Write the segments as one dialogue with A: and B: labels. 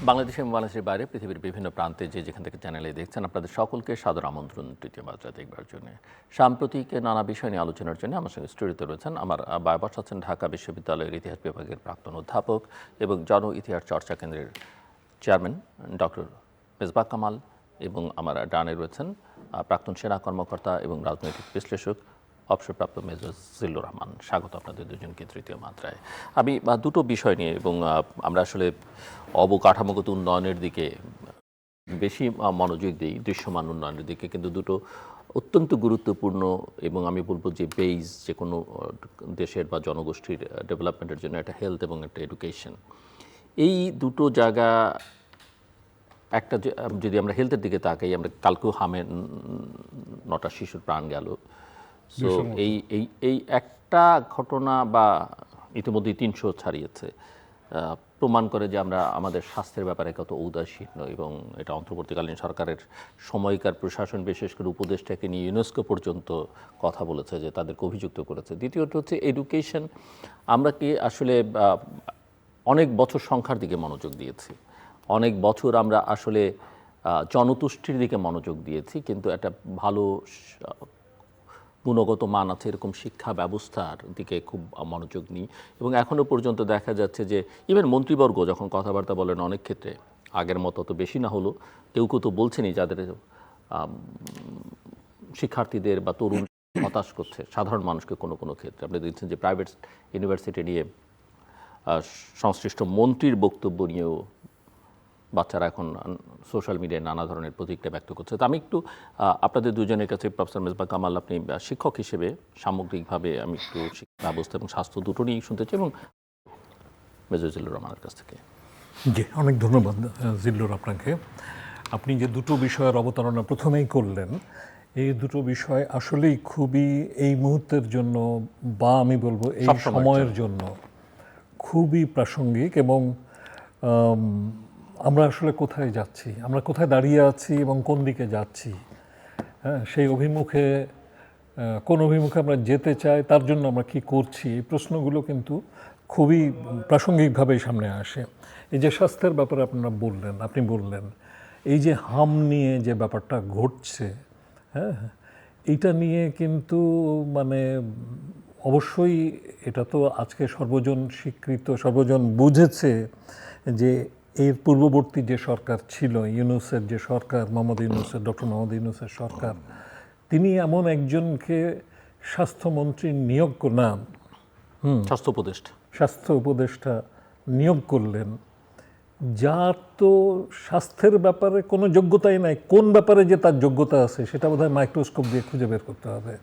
A: বাংলাদেশ এবং বাংলাদেশের বাইরে পৃথিবীর বিভিন্ন প্রান্তে যেখান থেকে চ্যানেলে দেখছেন আপনাদের সকলকে সাদর আমন্ত্রণ তৃতীয় মাত্রা দেখবার জন্য। সাম্প্রতিক নানা বিষয় নিয়ে আলোচনার জন্য আমার সঙ্গে স্টুডিওতে রয়েছেন আমার বায়বস আছেন ঢাকা বিশ্ববিদ্যালয়ের ইতিহাস বিভাগের প্রাক্তন অধ্যাপক এবং জন ইতিহাস চর্চা কেন্দ্রের চেয়ারম্যান ডক্টর মেজবাহ কামাল, এবং আমার ডানে রয়েছেন প্রাক্তন সেনা কর্মকর্তা এবং রাজনৈতিক বিশ্লেষক অবসরপ্রাপ্ত মেজর জিল্লুর রহমান। স্বাগত আপনাদের দুজনকে তৃতীয় মাত্রায়। আমি দুটো বিষয় নিয়ে, এবং আমরা আসলে অবকাঠামোগত উন্নয়নের দিকে বেশি মনোযোগ দিই, দৃশ্যমান উন্নয়নের দিকে, কিন্তু দুটো অত্যন্ত গুরুত্বপূর্ণ এবং আমি বলবো যে বেইজ যে কোনো দেশের বা জনগোষ্ঠীর ডেভেলপমেন্টের জন্য একটা হেলথ এবং একটা এডুকেশন। এই দুটো জায়গা একটা যদি আমরা হেলথের দিকে তাকাই, আমরা কালকেও হামে 9টা শিশুর প্রাণ গেল। সো এই একটা ঘটনা বা ইতিমধ্যেই 300 ছাড়িয়েছে, প্রমাণ করে যে আমরা আমাদের স্বাস্থ্যের ব্যাপারে কত উদাসীন, এবং এটা অন্তর্বর্তীকালীন সরকারের সময়কার প্রশাসন বিশেষ করে উপদেষ্টাকে নিয়ে ইউনেস্কো পর্যন্ত কথা বলেছে, যে তাদেরকে অভিযুক্ত করেছে। দ্বিতীয়ত হচ্ছে এডুকেশন। আমরা কি আসলে অনেক বছর সংখ্যার দিকে মনোযোগ দিয়েছি, অনেক বছর আমরা আসলে জনতুষ্টির দিকে মনোযোগ দিয়েছি, কিন্তু একটা ভালো গুণগত মান আছে এরকম শিক্ষা ব্যবস্থার দিকে খুব মনোযোগ নিই। এবং এখনও পর্যন্ত দেখা যাচ্ছে যে ইভেন মন্ত্রীবর্গ যখন কথাবার্তা বলেন, অনেক ক্ষেত্রে আগের মতো তো বেশি না হলো, কেউ কেউ তো বলছেনই যাদের শিক্ষার্থীদের বা তরুণ হতাশ করছে সাধারণ মানুষকে কোনো কোনো ক্ষেত্রে। আপনি দেখছেন যে প্রাইভেট ইউনিভার্সিটি নিয়ে সংশ্লিষ্ট মন্ত্রীর বক্তব্য নিয়েও বাচ্চারা এখন সোশ্যাল মিডিয়ায় নানা ধরনের প্রতিক্রিয়া ব্যক্ত করছে। তো আমি একটু আপনাদের দুজনের কাছে, প্রফেসর মেজবাহ কামাল, আপনি শিক্ষক হিসেবে সামগ্রিকভাবে আমি একটু শিক্ষা ব্যবস্থা এবং স্বাস্থ্য দুটো নিয়েই শুনতে চাই, এবং মেজর জিল্লুর রহমানের কাছ থেকে।
B: জি, অনেক ধন্যবাদ জিল্লুর আপনাকে। আপনি যে দুটো বিষয়ের অবতারণা প্রথমেই করলেন, এই দুটো বিষয় আসলেই খুবই এই মুহূর্তের জন্য, বা আমি বলবো এই সময়ের জন্য খুবই প্রাসঙ্গিক। এবং আমরা আসলে কোথায় যাচ্ছি, আমরা কোথায় দাঁড়িয়ে আছি এবং কোন দিকে যাচ্ছি, হ্যাঁ, সেই অভিমুখে কোন অভিমুখে আমরা যেতে চাই, তার জন্য আমরা কি করছি, এই প্রশ্নগুলো কিন্তু খুবই প্রাসঙ্গিকভাবেই সামনে আসে। এই যে স্বাস্থ্যের ব্যাপারে আপনি বললেন, এই যে হাম নিয়ে যে ব্যাপারটা ঘটছে, হ্যাঁ, এইটা নিয়ে কিন্তু মানে অবশ্যই এটা তো আজকে সর্বজন স্বীকৃত, সর্বজন বুঝেছে যে এর পূর্ববর্তী যে সরকার ছিল, ইউনূসের যে সরকার, ডক্টর মোহাম্মদ ইউনূসের সরকার, তিনি এমন একজনকে স্বাস্থ্যমন্ত্রী স্বাস্থ্য উপদেষ্টা নিয়োগ করলেন, যার তো স্বাস্থ্যের ব্যাপারে কোনো যোগ্যতাই নাই। কোন ব্যাপারে যে তার যোগ্যতা আছে সেটা বোধহয় মাইক্রোস্কোপ দিয়ে খুঁজে বের করতে হবে।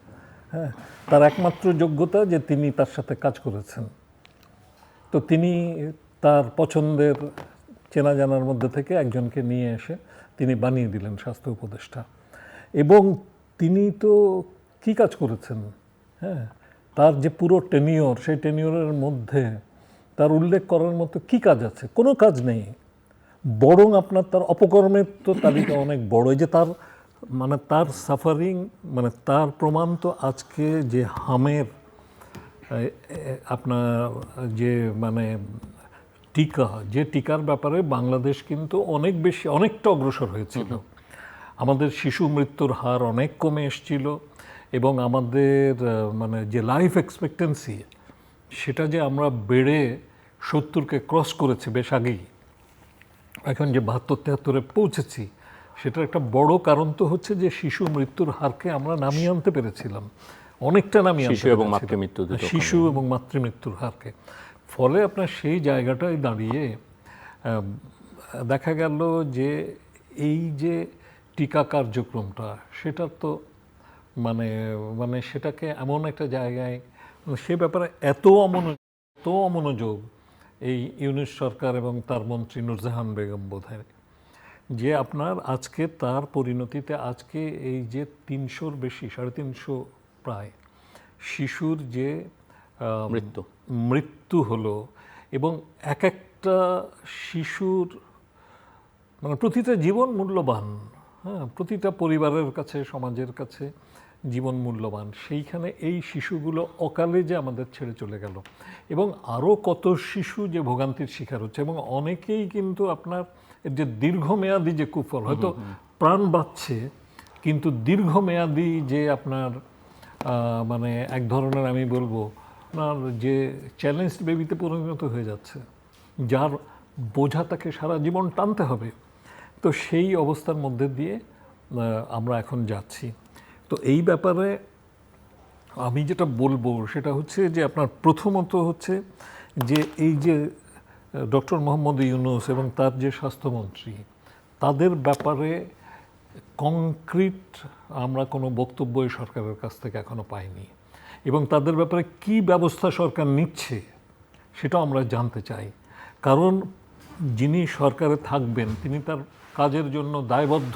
B: হ্যাঁ, তার একমাত্র যোগ্যতা যে তিনি তার সাথে কাজ করেছেন। তো তিনি তার পছন্দের চেনা জানার মধ্যে থেকে একজনকে নিয়ে এসে তিনি বানিয়ে দিলেন স্বাস্থ্য উপদেষ্টা। এবং তিনি তো কি কাজ করেছেন, হ্যাঁ, তার যে পুরো টেনিওর, সেই টেনিওরের মধ্যে তার উল্লেখ করার মতো কি কাজ আছে? কোনো কাজ নেই। বরং আপনার তার অপকর্মের তো তালিকা অনেক বড়। এই যে তার সাফারিং, মানে তার প্রমাণ তো আজকে যে হামের আপনার যে টিকার ব্যাপারে বাংলাদেশ কিন্তু অনেকটা অগ্রসর হয়েছিল। আমাদের শিশু মৃত্যুর হার অনেক কমে এসেছিল, এবং আমাদের যে লাইফ এক্সপেক্টেন্সি, সেটা যে আমরা বেড়ে 70-কে ক্রস করেছি বেশ আগেই, এখন যে 72-73-এ পৌঁছেছি, সেটার একটা বড় কারণ তো হচ্ছে যে শিশু মৃত্যুর হারকে আমরা নামিয়ে আনতে পেরেছিলাম, অনেকটা নামিয়ে আনতে পেরেছিলাম, শিশু এবং মাতৃমৃত্যুর হারকে। ফলে আপনার সেই জায়গাটায় দাঁড়িয়ে দেখা গেল যে এই যে টিকা কার্যক্রমটা, সেটা তো সেটাকে এমন একটা জায়গায়, সে ব্যাপারে এত অমনোযোগ এই ইউনূস সরকার এবং তার মন্ত্রী নূরজাহান বেগম বোধহয়, যে আপনার আজকে তার পরিণতিতে আজকে এই যে 300-র বেশি, 350 প্রায় শিশুর যে মৃত্যু হলো, এবং এক একটা শিশুর প্রতিটা জীবন মূল্যবান, হ্যাঁ, প্রতিটা পরিবারের কাছে, সমাজের কাছে জীবন মূল্যবান, সেইখানে এই শিশুগুলো অকালে যে আমাদের ছেড়ে চলে গেল, এবং আরও কত শিশু যে ভোগান্তির শিকার হচ্ছে, এবং অনেকেই কিন্তু আপনার এর যে দীর্ঘমেয়াদী যে কুফল, হয়তো প্রাণ বাঁচছে কিন্তু দীর্ঘমেয়াদী যে আপনার মানে এক ধরনের আমি বলবো আপনার যে চ্যালেঞ্জ বেবিতে পরিণত হয়ে যাচ্ছে, যার বোঝা তাকে সারা জীবন টানতে হবে। তো সেই অবস্থার মধ্যে দিয়ে আমরা এখন যাচ্ছি। তো এই ব্যাপারে আমি যেটা বলবো সেটা হচ্ছে যে আপনার প্রথমত হচ্ছে যে এই যে ডক্টর মোহাম্মদ ইউনূস এবং তার যে স্বাস্থ্যমন্ত্রী, তাদের ব্যাপারে কংক্রিট আমরা কোনো বক্তব্যই সরকারের কাছ থেকে এখনো পাইনি, এবং তাদের ব্যাপারে কি ব্যবস্থা সরকার নিচ্ছে সেটাও আমরা জানতে চাই। কারণ যিনি সরকারে থাকবেন তিনি তার কাজের জন্য দায়বদ্ধ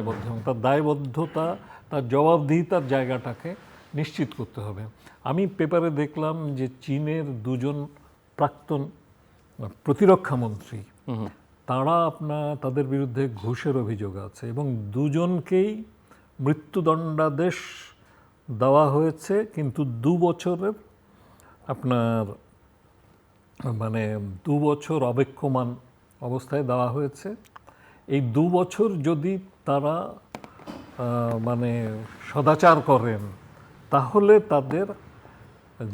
B: এবং তার দায়বদ্ধতা, তার জবাবদিহিতার জায়গাটাকে নিশ্চিত করতে হবে। আমি পেপারে দেখলাম যে চীনের দুজন প্রাক্তন প্রতিরক্ষা মন্ত্রী, তারা তাদের বিরুদ্ধে ঘুষের অভিযোগ আছে, এবং দুজনকেই মৃত্যুদণ্ডাদেশ দেওয়া হয়েছে, কিন্তু 2 বছরের আপনার মানে 2 বছর অবেক্ষমান অবস্থায় দেওয়া হয়েছে। এই 2 বছর যদি তারা মানে সদাচার করেন তাহলে তাদের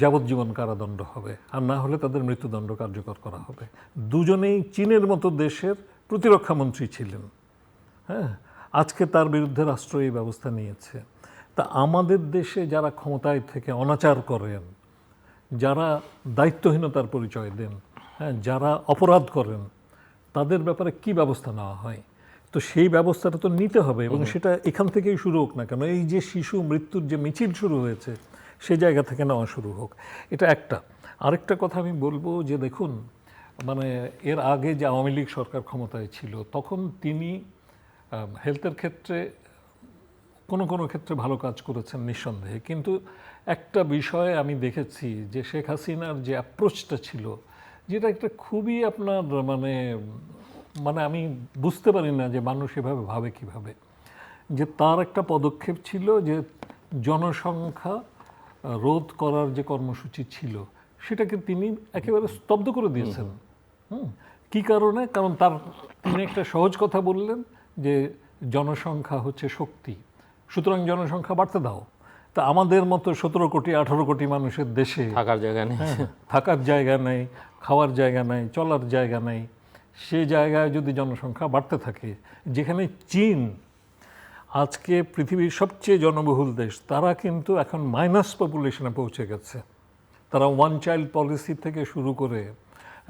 B: যাবজ্জীবন কারাদণ্ড হবে, আর না হলে তাদের মৃত্যুদণ্ড কার্যকর করা হবে। দুজনেই চীনের মতো দেশের প্রতিরক্ষা মন্ত্রী ছিলেন। হ্যাঁ, আজকে তার বিরুদ্ধে রাষ্ট্র এই ব্যবস্থা নিয়েছে। তা আমাদের দেশে যারা ক্ষমতায় থেকে অনাচার করেন, যারা দায়িত্বহীনতার পরিচয় দেন, হ্যাঁ, যারা অপরাধ করেন, তাদের ব্যাপারে কি ব্যবস্থা নেওয়া হয়? তো সেই ব্যবস্থাটা তো নিতে হবে, এবং সেটা এখান থেকেই শুরু হোক না কেন, এই যে শিশু মৃত্যুর যে মিছিল শুরু হয়েছে সেই জায়গা থেকে নেওয়া শুরু হোক। এটা একটা। আরেকটা কথা আমি বলবো যে দেখুন, মানে এর আগে যে আওয়ামী লীগ সরকার ক্ষমতায় ছিল তখন তিনি হেলথের ক্ষেত্রে কোনো কোনো ক্ষেত্রে ভালো কাজ করেছেন নিঃসন্দেহে, কিন্তু একটা বিষয়ে আমি দেখেছি যে শেখ হাসিনার যে অ্যাপ্রোচটা ছিল, যেটা একটা খুবই আপনার মানে মানে আমি বুঝতে পারি না যে মানুষ এভাবে ভাবে কিভাবে, যে তার একটা পদক্ষেপ ছিল যে জনসংখ্যা রোধ করার যে কর্মসূচি ছিল সেটাকে তিনি একেবারে স্তব্ধ করে দিয়েছেন। কি কারণে? কারণ তিনি একটা সহজ কথা বললেন যে জনসংখ্যা হচ্ছে শক্তি, সুতরাং জনসংখ্যা বাড়তে দাও। তা আমাদের মতো 17 কোটি 18 কোটি মানুষের দেশে
A: থাকার জায়গা নেই,
B: থাকার জায়গা নেই, খাওয়ার জায়গা নেই, চলার জায়গা নেই, সে জায়গায় যদি জনসংখ্যা বাড়তে থাকে, যেখানে চীন আজকে পৃথিবীর সবচেয়ে জনবহুল দেশ, তারা কিন্তু এখন মাইনাস পপুলেশনে পৌঁছে গেছে। তারা 1 চাইল্ড পলিসি থেকে শুরু করে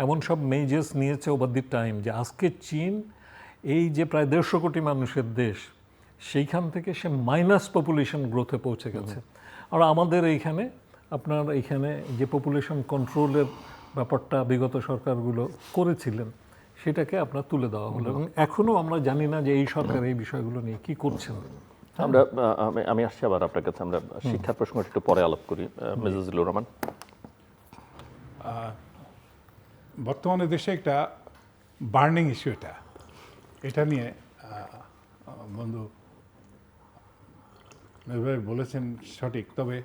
B: এমন সব মেজর্স নিয়েছে ওভার দি টাইম যে আজকে চীন এই যে প্রায় 150 কোটি মানুষের দেশ, সেইখান থেকে সে মাইনাস পপুলেশন গ্রোথে পৌঁছে গেছে। আর আমাদের এইখানে যে পপুলেশন কন্ট্রোলের ব্যাপারটা বিগত সরকারগুলো করেছিলেন সেটাকে আপনার তুলে দেওয়া হলো, এবং এখনও আমরা জানি না যে এই সরকার এই বিষয়গুলো নিয়ে কি করছেন।
A: আমি আসছি আবার আপনার কাছে। আমরা শিক্ষার প্রসঙ্গটা একটু পরে আলাপ করি। মেজাজুল রহমান,
C: বর্তমানে দেশে একটা বার্নিং ইস্যু, এটা নিয়ে বন্ধু ভাই বলেছেন সঠিক, তবে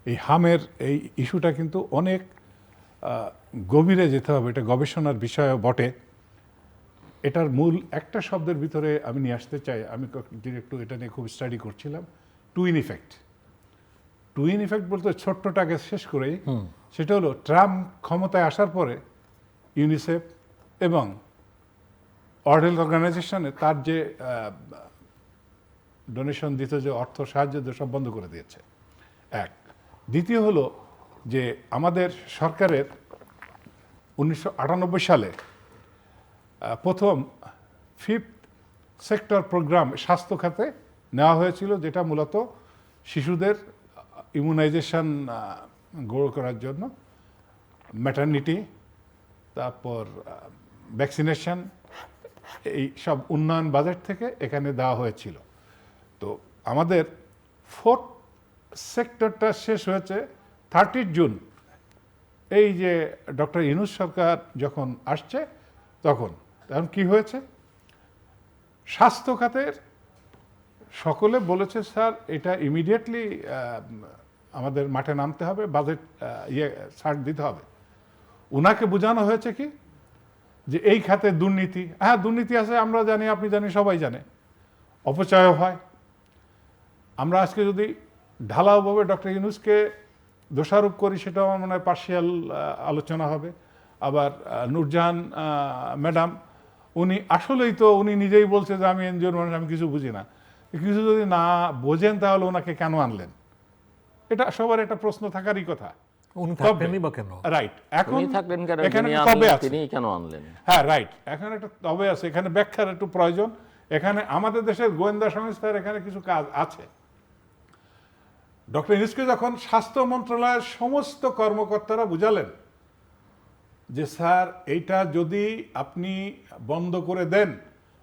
C: এই হামের এই ইস্যুটা কিন্তু অনেক গভীরে যেতে হবে, এটা গবেষণার বিষয়ও বটে। এটার মূল একটা শব্দের ভিতরে আমি নিয়ে আসতে চাই, আমি একটু এটা নিয়ে খুব স্টাডি করছিলাম, টুইন ইফেক্ট। টুইন ইফেক্ট বলতে ছোট্টটাকে শেষ করেই, সেটা হলো ট্রাম্প ক্ষমতায় আসার পরে ইউনিসেফ এবং ওয়ার্ল্ড হেলথ অর্গানাইজেশনে তার যে ডোনেশন দিত, যে অর্থ সাহায্য সব বন্ধ করে দিয়েছে। এক। দ্বিতীয় হলো যে আমাদের সরকারের 1998 সালে প্রথম 5th সেক্টর প্রোগ্রাম স্বাস্থ্য খাতে নেওয়া হয়েছিল, যেটা মূলত শিশুদের ইমিউনাইজেশন গ্রো করার জন্য, ম্যাটারনিটি, তারপর ভ্যাকসিনেশন, এই সব উন্নয়ন বাজেট থেকে এখানে দেওয়া হয়েছিল। তো আমাদের 4th সেক্টরটা শেষ হয়েছে 30 জুন। এই যে ডক্টর ইউনূস সরকার যখন আসছে তখন কি হয়েছে, স্বাস্থ্য খাতের সকলে বলেছে স্যার এটা ইমিডিয়েটলি আমাদের মাঠে নামতে হবে, বাজেট ছাড় দিতে হবে। উনাকে বোঝানো হয়েছে কি যে এই খাতে দুর্নীতি, হ্যাঁ দুর্নীতি আছে আমরা জানি, আপনি জানি, সবাই জানে, অপচয় হয়। আমরা আজকে যদি ঢালাওভাবে ডক্টর ইউনূসকে দোষারোপ করি সেটাও আমার মনে হয় পার্শিয়াল আলোচনা হবে। আবার নূরজাহান ম্যাডাম উনি আসলেই তো উনি নিজেই বলছে যে আমি এনজিওর মানুষ, আমি কিছু বুঝি না। কিছু যদি না বোঝেন তাহলে ওনাকে কেন আনলেন, এটা সবার একটা প্রশ্ন থাকারই কথা।
B: উনি থাকবেনই বা কেন?
C: রাইট, এখন
A: উনি থাকলেন কেন,
C: এখানে
A: যিনি
C: একটা তবে
A: আনলেন
C: আছে।
A: তিনি কেন আনলেন?
C: হ্যাঁ রাইট, এখানে একটা তবে আছে, এখানে ব্যাখ্যার একটু প্রয়োজন। এখানে আমাদের দেশের গোয়েন্দা সংস্থার এখানে কিছু কাজ আছে। ডক্টর ইউনূসকে যখন স্বাস্থ্য মন্ত্রণালয়ের সমস্ত কর্মকর্তারা বুঝালেন যে স্যার এইটা যদি আপনি বন্ধ করে দেন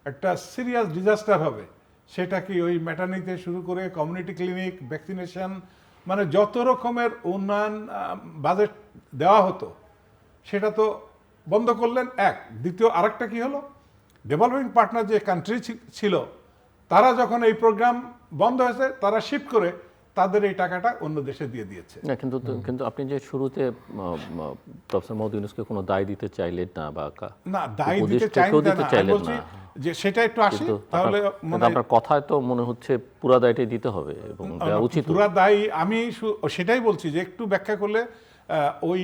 C: একটা সিরিয়াস ডিজাস্টার হবে, সেটা কি ওই ম্যাটার্নিটি শুরু করে কমিউনিটি ক্লিনিক, ভ্যাকসিনেশন, মানে যত রকমের উন্নয়ন বাজেট দেওয়া হতো সেটা তো বন্ধ করলেন। এক, দ্বিতীয় আরেকটা কি হলো, ডেভেলপিং পার্টনার যে কান্ট্রি ছিল তারা যখন এই প্রোগ্রাম বন্ধ হয়েছে তারা শিফট করে তাদের এই টাকাটা অন্য দেশে দিয়ে দিয়েছে।
A: না, কিন্তু আপনি যে শুরুতে প্রফেসর মোহাম্মদ ইউনূসকে কোনো দায় দিতে চাইলেন না, বা
C: না দায় দিতে
A: উপদেষ্টা
C: চাই
A: কেউ
C: না,
A: দিতে
C: আমি
A: চাইলেন
C: বলছি
A: না।
C: যে সেটা একটু আসি
A: কিন্তু
C: তাহলে
A: কিন্তু আপনার কথায় তো মনে হচ্ছে পুরা দায়টাই দিতে হবে এবং দেওয়া উচিত।
C: পুরা দায়ী আমি সেটাই বলছি যে একটু ব্যাখ্যা করলে ওই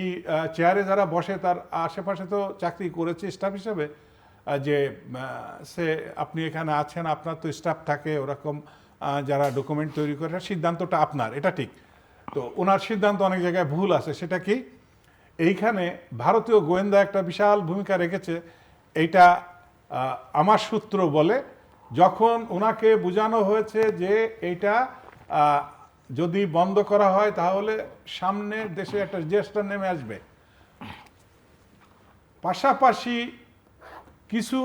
C: চেয়ারে যারা বসে তার আশেপাশে তো চাকরি করেছে স্টাফ হিসেবে, যে সে আপনি এখানে আছেন, আপনার তো স্টাফ থাকে ওরকম যারা ডকুমেন্ট তৈরি করে, সিদ্ধান্তটা আপনার, এটা ঠিক। তো ওনার সিদ্ধান্ত অনেক জায়গায় ভুল আছে। সেটা কি, এইখানে ভারতীয় গোয়েন্দা একটা বিশাল ভূমিকা রেখেছে। এইটা আমার সূত্র বলে, যখন ওনাকে বোঝানো হয়েছে যে এইটা যদি বন্ধ করা হয় তাহলে সামনের দেশে একটা ডিজাস্টার নেমে আসবে, পাশাপাশি কিছু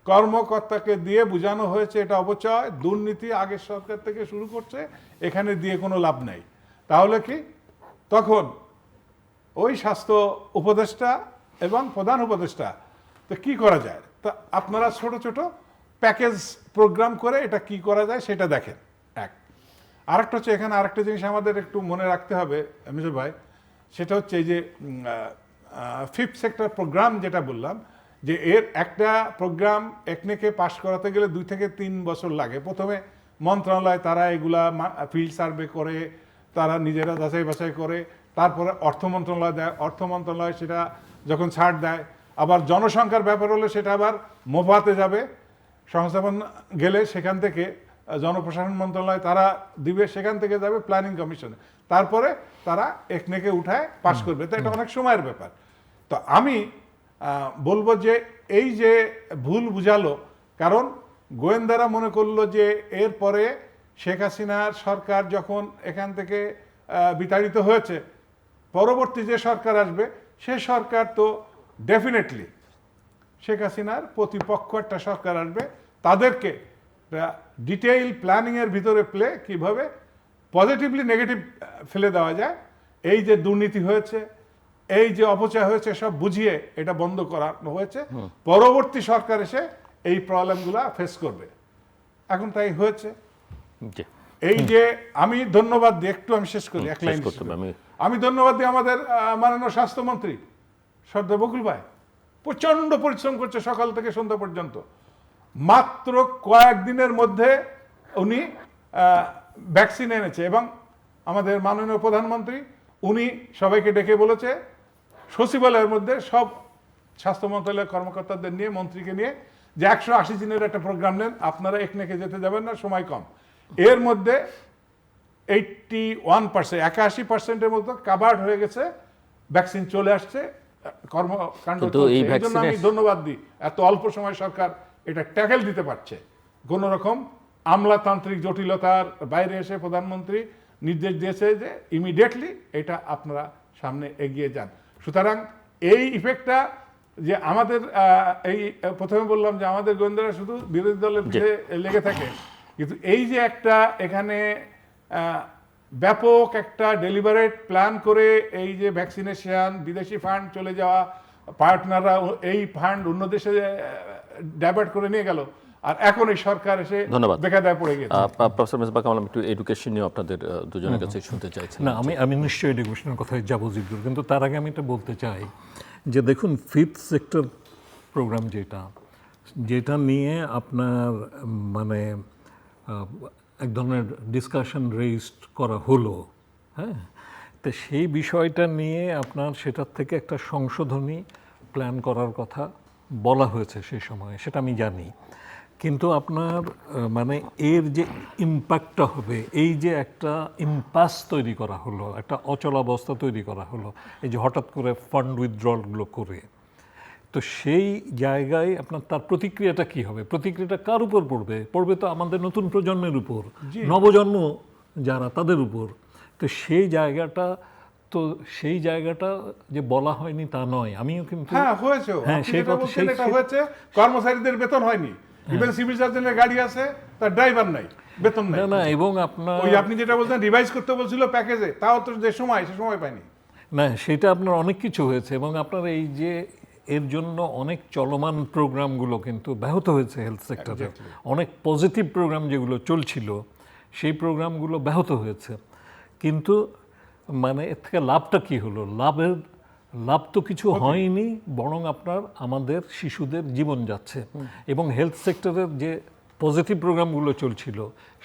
C: কর্মকর্তাকে দিয়ে বোঝানো হয়েছে এটা অপচয়, দুর্নীতি আগের সরকার থেকে শুরু করছে, এখানে দিয়ে কোনো লাভ নেই। তাহলে কি তখন ওই স্বাস্থ্য উপদেষ্টা এবং প্রধান উপদেষ্টা, তো কি করা যায়, তা আপনারা ছোট ছোট প্যাকেজ প্রোগ্রাম করে এটা কি করা যায় সেটা দেখেন। এক, আরেকটা হচ্ছে এখানে আরেকটা জিনিস আমাদের একটু মনে রাখতে হবে মিজুর ভাই, সেটা হচ্ছে এই যে ফিফথ সেক্টর প্রোগ্রাম যেটা বললাম, যে এর একটা প্রোগ্রাম একনেকে পাশ করাতে গেলে 2 থেকে 3 বছর লাগে। প্রথমে মন্ত্রণালয় তারা এগুলা ফিল্ড সার্ভে করে, তারা নিজেরা যাচাই বাছাই করে, তারপরে অর্থ মন্ত্রণালয় দেয়, অর্থ মন্ত্রণালয় সেটা যখন ছাড় দেয়, আবার জনসংখ্যার ব্যাপার হলে সেটা আবার মোফাতে যাবে, সংস্থাপন গেলে সেখান থেকে জনপ্রশাসন মন্ত্রণালয় তারা দিবে, সেখান থেকে যাবে প্ল্যানিং কমিশনে, তারপরে তারা একনেকে উঠায় পাশ করবে। তো এটা অনেক সময়ের ব্যাপার। তো আমি বলবো যে এই যে ভুল বুঝালো, কারণ গোয়েন্দারা মনে করলো যে এরপরে শেখ হাসিনার সরকার যখন এখান থেকে বিতাড়িত হয়েছে, পরবর্তী যে সরকার আসবে সে সরকার তো ডেফিনেটলি শেখ হাসিনার প্রতিপক্ষ একটা সরকার আসবে, তাদেরকে ডিটেইল প্ল্যানিংয়ের ভিতরে কিভাবে পজিটিভলি নেগেটিভ ফেলে দেওয়া যায়, এই যে দুর্নীতি হয়েছে, এই যে অপচয় হয়েছে, সব বুঝিয়ে এটা বন্ধ করানো হয়েছে। পরবর্তী সরকার এসে এই প্রবলেমগুলা ফেস করবে। এখন তাই হয়েছে। এই যে আমি ধন্যবাদ দিই, একটু আমি শেষ করি এক লাইন, আমি ধন্যবাদ দিই আমাদের মাননীয় স্বাস্থ্যমন্ত্রী সর্দার বকুল ভাই, প্রচন্ড পরিশ্রম করছে সকাল থেকে সন্ধ্যা পর্যন্ত। মাত্র কয়েকদিনের মধ্যে উনি ভ্যাকসিন এনেছে, এবং আমাদের মাননীয় প্রধানমন্ত্রী উনি সবাইকে ডেকে বলেছে সচিবালয়ের মধ্যে সব স্বাস্থ্য মন্ত্রণালয়ের কর্মকর্তাদের নিয়ে, মন্ত্রীকে নিয়ে, যে 180 দিনের একটা প্রোগ্রাম নেন, আপনারা একনেকে যেতে যাবেন না, সময় কম। এর মধ্যে 81%, 81%-এর মতো কাভার্ড হয়ে গেছে, ভ্যাকসিন চলে আসছে, কর্মকাণ্ড চলছে। এই জন্য আমি ধন্যবাদ দিই, এত অল্প সময় সরকার এটা ট্যাকেল দিতে পারছে। কোন রকম আমলাতান্ত্রিক জটিলতার বাইরে এসে প্রধানমন্ত্রী নির্দেশ দিয়েছে যে ইমিডিয়েটলি এটা আপনারা সামনে এগিয়ে যান। সুতরাং এই ইফেক্টটা যে আমাদের এই প্রথমে বললাম যে আমাদের গোয়েন্দারা শুধু বিরোধী দলের পিঠে লেগে থাকে, কিন্তু এই যে একটা এখানে ব্যাপক একটা ডেলিভারেট প্ল্যান করে এই যে ভ্যাকসিনেশন, বিদেশি ফান্ড চলে যাওয়া, পার্টনাররা এই ফান্ড অন্য দেশে ডাইভার্ট করে নিয়ে গেল, আর এখন এই সরকার এসে
A: ধন্যবাদ।
C: বেকায়দায় পড়ে গেছে।
A: প্রফেসর মেজবাহ কামাল, আমি একটু এডুকেশন নিয়ে আপনাদের দুজনের কাছে শুনতে চাইছি।
B: না, আমি নিশ্চয়ই এডুকেশনের কথায় যাবো জিজ্ঞুর, কিন্তু তার আগে আমি এটা বলতে চাই যে দেখুন, ফিফথ সেক্টর প্রোগ্রাম যেটা নিয়ে আপনার মানে এক ধরনের ডিসকাশন রেইজড করা হলো, হ্যাঁ, তো সেই বিষয়টা নিয়ে আপনার সেটার থেকে একটা সংশোধনী প্ল্যান করার কথা বলা হয়েছে সেই সময়, সেটা আমি জানি। কিন্তু আপনার মানে এর যে ইম্প্যাক্টটা হবে, এই যে একটা ইম্পাস তৈরি করা হলো, একটা অচলাবস্থা তৈরি করা হলো, এই যে হঠাৎ করে ফান্ড উইথড্রলগুলো করে, তো সেই জায়গায় আপনার তার প্রতিক্রিয়াটা কি হবে? প্রতিক্রিয়াটা কার উপর পড়বে? পড়বে তো আমাদের নতুন প্রজন্মের উপর, নবজন্ম যারা, তাদের উপর। তো সেই জায়গাটা যে বলা হয়নি তা নয়, আমিও কিন্তু
C: হ্যাঁ হয়েছে,
B: হ্যাঁ, সেই কথা
C: এটা হয়েছে। কর্মচারীদের বেতন হয়নি, ইভেন সিভিল সার্জনের গাড়ি আছে, তার ড্রাইভার নাই, বেতন নাই।
B: না, এবং আপনার
C: ওই আপনি যেটা বলছেন রিভাইজ করতে বলছিল প্যাকেজে, তাও তো যে সময় সে সময় পায়নি।
B: না, সেটা আপনার অনেক কিছু হয়েছে, এবং আপনার এই যে এর জন্য অনেক চলমান প্রোগ্রামগুলো কিন্তু ব্যাহত হয়েছে হেলথ সেক্টরে। অনেক পজিটিভ প্রোগ্রাম যেগুলো চলছিল, সেই প্রোগ্রামগুলো ব্যাহত হয়েছে। কিন্তু মানে এর থেকে লাভটা কি হলো? লাভ তো কিছু হয়নি, বরং আপনার আমাদের শিশুদের জীবন যাচ্ছে, এবং হেলথ সেক্টরের যে পজিটিভ প্রোগ্রামগুলো চলছিল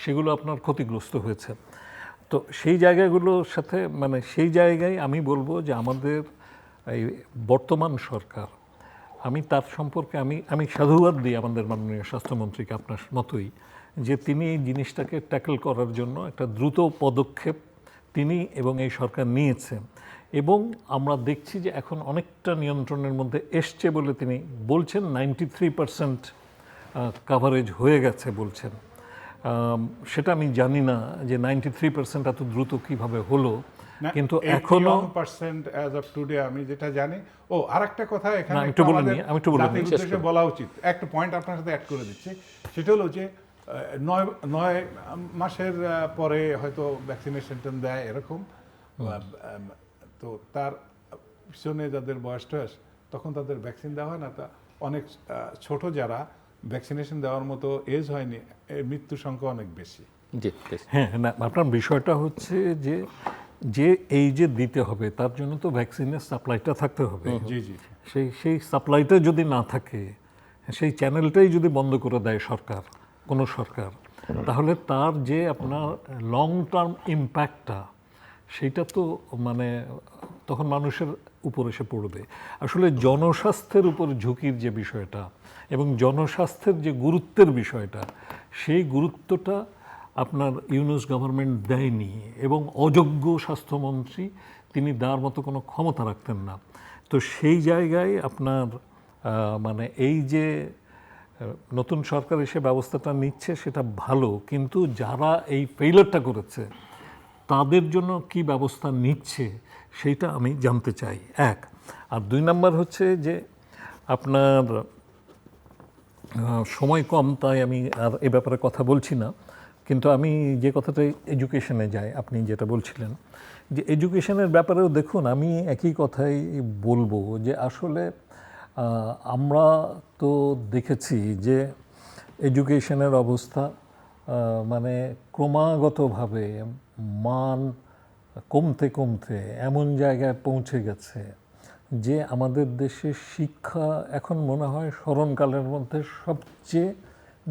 B: সেগুলো আপনার ক্ষতিগ্রস্ত হয়েছে। তো সেই জায়গাগুলোর সাথে মানে সেই জায়গায় আমি বলবো যে আমাদের এই বর্তমান সরকার, আমি তার সম্পর্কে আমি সাধুবাদ দিই আমাদের মাননীয় স্বাস্থ্যমন্ত্রীকে, আপনার মতোই, যে তিনি এই জিনিসটাকে ট্যাকল করার জন্য একটা দ্রুত পদক্ষেপ তিনি এবং এই সরকার নিয়েছেন, এবং আমরা দেখছি যে এখন অনেকটা নিয়ন্ত্রণের মধ্যে এসছে বলে তিনি বলছেন। 93% কাভারেজ হয়ে গেছে বলছেন। সেটা আমি জানি না যে 93% এত দ্রুত কিভাবে হলো, কিন্তু এখনো
C: 81% অ্যাজ অফ টুডে আমি যেটা জানি। ও আরেকটা কথা এখানে
B: আমি একটু বলে নিই,
C: জাতির উদ্দেশ্যে বলা উচিত, একটা পয়েন্ট আপনার সাথে অ্যাড করে দিচ্ছি। সেটা হলো যে 9 মাসের পরে হয়তো ভ্যাকসিনেশন দেয় এরকম, তো তার পিছনে যাদের বয়স টয়স, তখন তাদের ভ্যাকসিন দেওয়া হয় না। তা অনেক ছোট যারা ভ্যাকসিনেশন দেওয়ার মতো এজ হয়নি, মৃত্যু সংখ্যা অনেক বেশি।
A: জি,
B: হ্যাঁ, না, আপনার বিষয়টা হচ্ছে যে এই যে দিতে হবে, তার জন্য তো ভ্যাকসিনের সাপ্লাইটা থাকতে হবে।
C: জি জি,
B: সেই সাপ্লাইটা যদি না থাকে, সেই চ্যানেলটাই যদি বন্ধ করে দেয় কোনো সরকার, তাহলে তার যে আপনার লং টার্ম ইম্প্যাক্টটা, সেইটা তো মানে তখন মানুষের উপর এসে পড়বে। আসলে জনস্বাস্থ্যের উপর ঝুঁকির যে বিষয়টা এবং জনস্বাস্থ্যের যে গুরুত্বের বিষয়টা, সেই গুরুত্বটা আপনার ইউনুস গভর্নমেন্ট দেয়নি, এবং অযোগ্য স্বাস্থ্যমন্ত্রী তিনি দেওয়ার মতো কোনো ক্ষমতা রাখতেন না। তো সেই জায়গায় আপনার মানে এই যে নতুন সরকার এসে ব্যবস্থাটা নিচ্ছে সেটা ভালো, কিন্তু যারা এই ফেইলারটা করেছে তাদের জন্য কি ব্যবস্থা নিচ্ছে সেইটা আমি জানতে চাই, এক। আর 2 নাম্বার হচ্ছে যে আপনার সময় কম, তাই আমি আর এ ব্যাপারে কথা বলছি না, কিন্তু আমি যে কথাটা এডুকেশনে যাই, আপনি যেটা বলছিলেন যে এডুকেশনের ব্যাপারেও দেখুন, আমি একই কথাই বলবো যে আসলে আমরা তো দেখেছি যে এডুকেশনের অবস্থা মানে ক্রমাগতভাবে মান কমতে কমতে এমন জায়গায় পৌঁছে গেছে যে আমাদের দেশের শিক্ষা এখন মনে হয় স্মরণকালের মধ্যে সবচেয়ে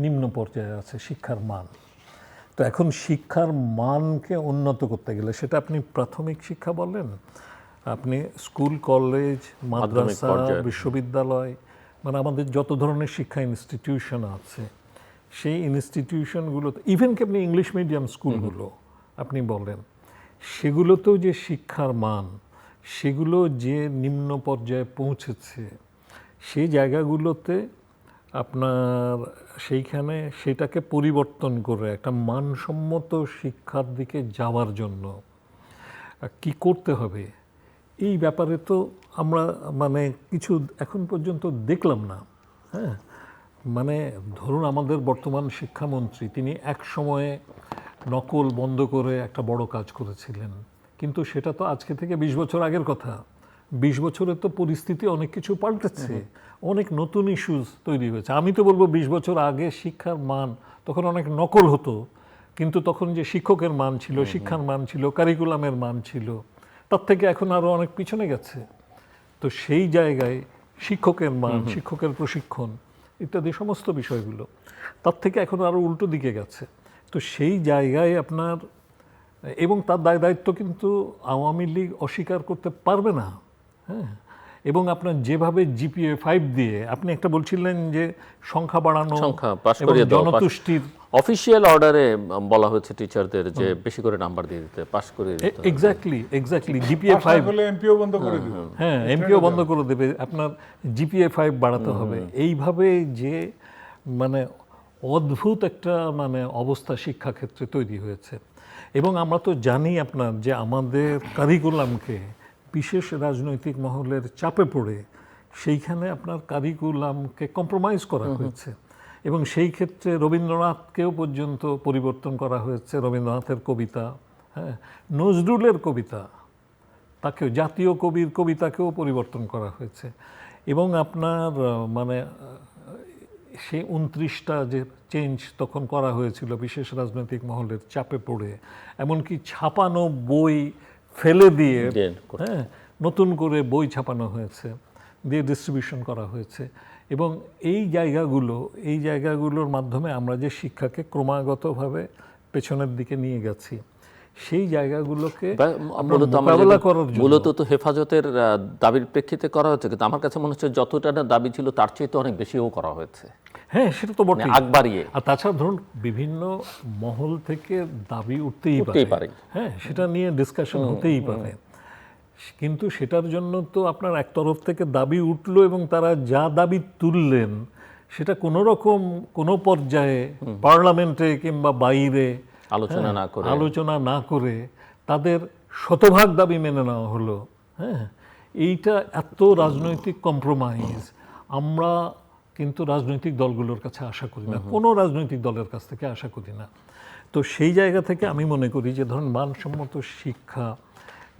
B: নিম্ন পর্যায়ে আছে শিক্ষার মান। তো এখন শিক্ষার মানকে উন্নত করতে গেলে, সেটা আপনি প্রাথমিক শিক্ষা বলেন, আপনি স্কুল, কলেজ, মাদ্রাসা, বিশ্ববিদ্যালয়, মানে আমাদের যত ধরনের শিক্ষা ইনস্টিটিউশন আছে, সেই ইনস্টিটিউশনগুলোতে, ইভেন কি আপনি ইংলিশ মিডিয়াম স্কুলগুলো আপনি বলেন, সেগুলোতেও যে শিক্ষার মান, সেগুলো যে নিম্ন পর্যায়ে পৌঁছেছে, সেই জায়গাগুলোতে আপনার সেইখানে সেটাকে পরিবর্তন করে একটা মানসম্মত শিক্ষার দিকে যাওয়ার জন্য কি করতে হবে, এই ব্যাপারে তো আমরা মানে কিছু এখন পর্যন্ত দেখলাম না। হ্যাঁ, মানে ধরুন আমাদের বর্তমান শিক্ষামন্ত্রী, তিনি এক সময়ে নকল বন্ধ করে একটা বড় কাজ করেছিলেন, কিন্তু সেটা তো আজকে থেকে 20 বছর আগের কথা। 20 বছরে তো পরিস্থিতি অনেক কিছু পাল্টেছে, অনেক নতুন ইস্যুস তৈরি হয়েছে। আমি তো বলবো 20 বছর আগে শিক্ষার মান তখন অনেক নকল হতো, কিন্তু তখন যে শিক্ষকের মান ছিল, শিক্ষার মান ছিল, কারিকুলামের মান ছিল, তার থেকে এখন আরো অনেক পিছনে গেছে। তো সেই জায়গায় শিক্ষকের মান, শিক্ষকের প্রশিক্ষণ ইত্যাদি সমস্ত বিষয়গুলো তার থেকে এখন আরো উল্টো দিকে গেছে। তো সেই জায়গায় আপনার, এবং তার দায়িত্ব কিন্তু আওয়ামী লীগ অস্বীকার করতে পারবে না। হ্যাঁ, এবং আপনার যেভাবে জিপিএ 5 দিয়ে আপনি একটা বলছিলেন যে সংখ্যা বাড়ানো,
A: সংখ্যা পাস
B: এবং
A: করিয়ে দাও,
B: জনতুষ্টির,
A: অফিসিয়াল অর্ডারে বলা হয়েছে টিচারদের যে বেশি করে নাম্বার দিয়ে দিতে, পাস করিয়ে দিতে।
B: এক্স্যাক্টলি জিপিএ 5
C: হলে এমপিও বন্ধ করে দিব।
B: হ্যাঁ, এমপিও বন্ধ করে দেবে, আপনার জিপিএ 5 বাড়াতে হবে। এইভাবে যে মানে অদ্ভুত একটা মানে অবস্থা শিক্ষাক্ষেত্রে তৈরি হয়েছে। এবং আমরা তো জানি আপনার যে আমাদের কারিকুলামকে বিশেষ রাজনৈতিক মহলের চাপে পড়ে সেইখানে আপনার কারিকুলামকে কম্প্রোমাইজ করা হয়েছে, এবং সেই ক্ষেত্রে রবীন্দ্রনাথকেও পর্যন্ত পরিবর্তন করা হয়েছে। রবীন্দ্রনাথের কবিতা, হ্যাঁ, নজরুলের কবিতা, তাকেও, জাতীয় কবির কবিতাকেও পরিবর্তন করা হয়েছে। এবং আপনার মানে সেই 29টা যে চেঞ্জ তখন করা হয়েছিল বিশেষ রাজনৈতিক মহলের চাপে পড়ে, এমনকি ছাপানো বই ফেলে দিয়ে, হ্যাঁ, নতুন করে বই ছাপানো হয়েছে, দিয়ে ডিস্ট্রিবিউশন করা হয়েছে। এবং এই জায়গাগুলোর মাধ্যমে আমরা যে শিক্ষাকে ক্রমাগতভাবে পেছনের দিকে নিয়ে গেছি, সেই জায়গাগুলোকে মোকাবেলা করার জন্য
A: মূলত তো হেফাজতের দাবির প্রেক্ষিতে করা হচ্ছে, কিন্তু আমার কাছে মনে হচ্ছে যতটা না দাবি ছিল তার চেয়ে তো অনেক বেশিও করা হয়েছে।
B: হ্যাঁ, সেটা তো বটেই,
A: আগ বাড়িয়ে।
B: আর তাছাড়া ধরুন বিভিন্ন মহল থেকে দাবি উঠতেই পারে, হ্যাঁ, সেটা নিয়ে ডিসকাশন হতেই পারে, কিন্তু সেটার জন্য তো আপনার এক তরফ থেকে দাবি উঠলো এবং তারা যা দাবি তুললেন সেটা কোনো রকম কোনো পর্যায়ে পার্লামেন্টে কিংবা বাইরে আলোচনা না করে তাদের শতভাগ দাবি মেনে নেওয়া হলো। হ্যাঁ, এইটা এত রাজনৈতিক কম্প্রোমাইজ আমরা কিন্তু রাজনৈতিক দলগুলোর কাছে আশা করি না, কোনো রাজনৈতিক দলের কাছ থেকে আশা করি না। তো সেই জায়গা থেকে আমি মনে করি যে ধরুন মানসম্মত শিক্ষা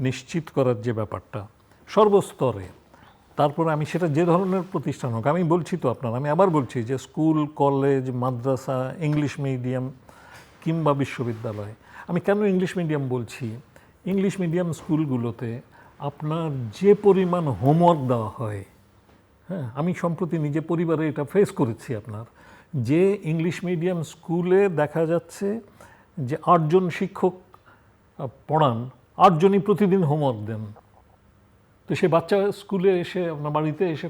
B: নিশ্চিত করার যে ব্যাপারটা সর্বস্তরে, তারপরে আমি সেটা যে ধরনের প্রতিষ্ঠান হোক, আমি বলছি তো আপনার, আমি আবার বলছি যে স্কুল, কলেজ, মাদ্রাসা, ইংলিশ মিডিয়াম কিংবা বিশ্ববিদ্যালয়। আমি কেন ইংলিশ মিডিয়াম বলছি? ইংলিশ মিডিয়াম স্কুলগুলোতে আপনার যে পরিমাণ হোমওয়ার্ক দেওয়া হয়, হ্যাঁ, আমি সম্প্রতি নিজে পরিবারে এটা ফেস করেছি। আপনার যে ইংলিশ মিডিয়াম স্কুলে দেখা যাচ্ছে যে 8 জন শিক্ষক পড়ান, 8 জনই প্রতিদিন হোমওয়ার্ক দেন। তো সে বাচ্চা স্কুলে এসে আপনার বাড়িতে এসে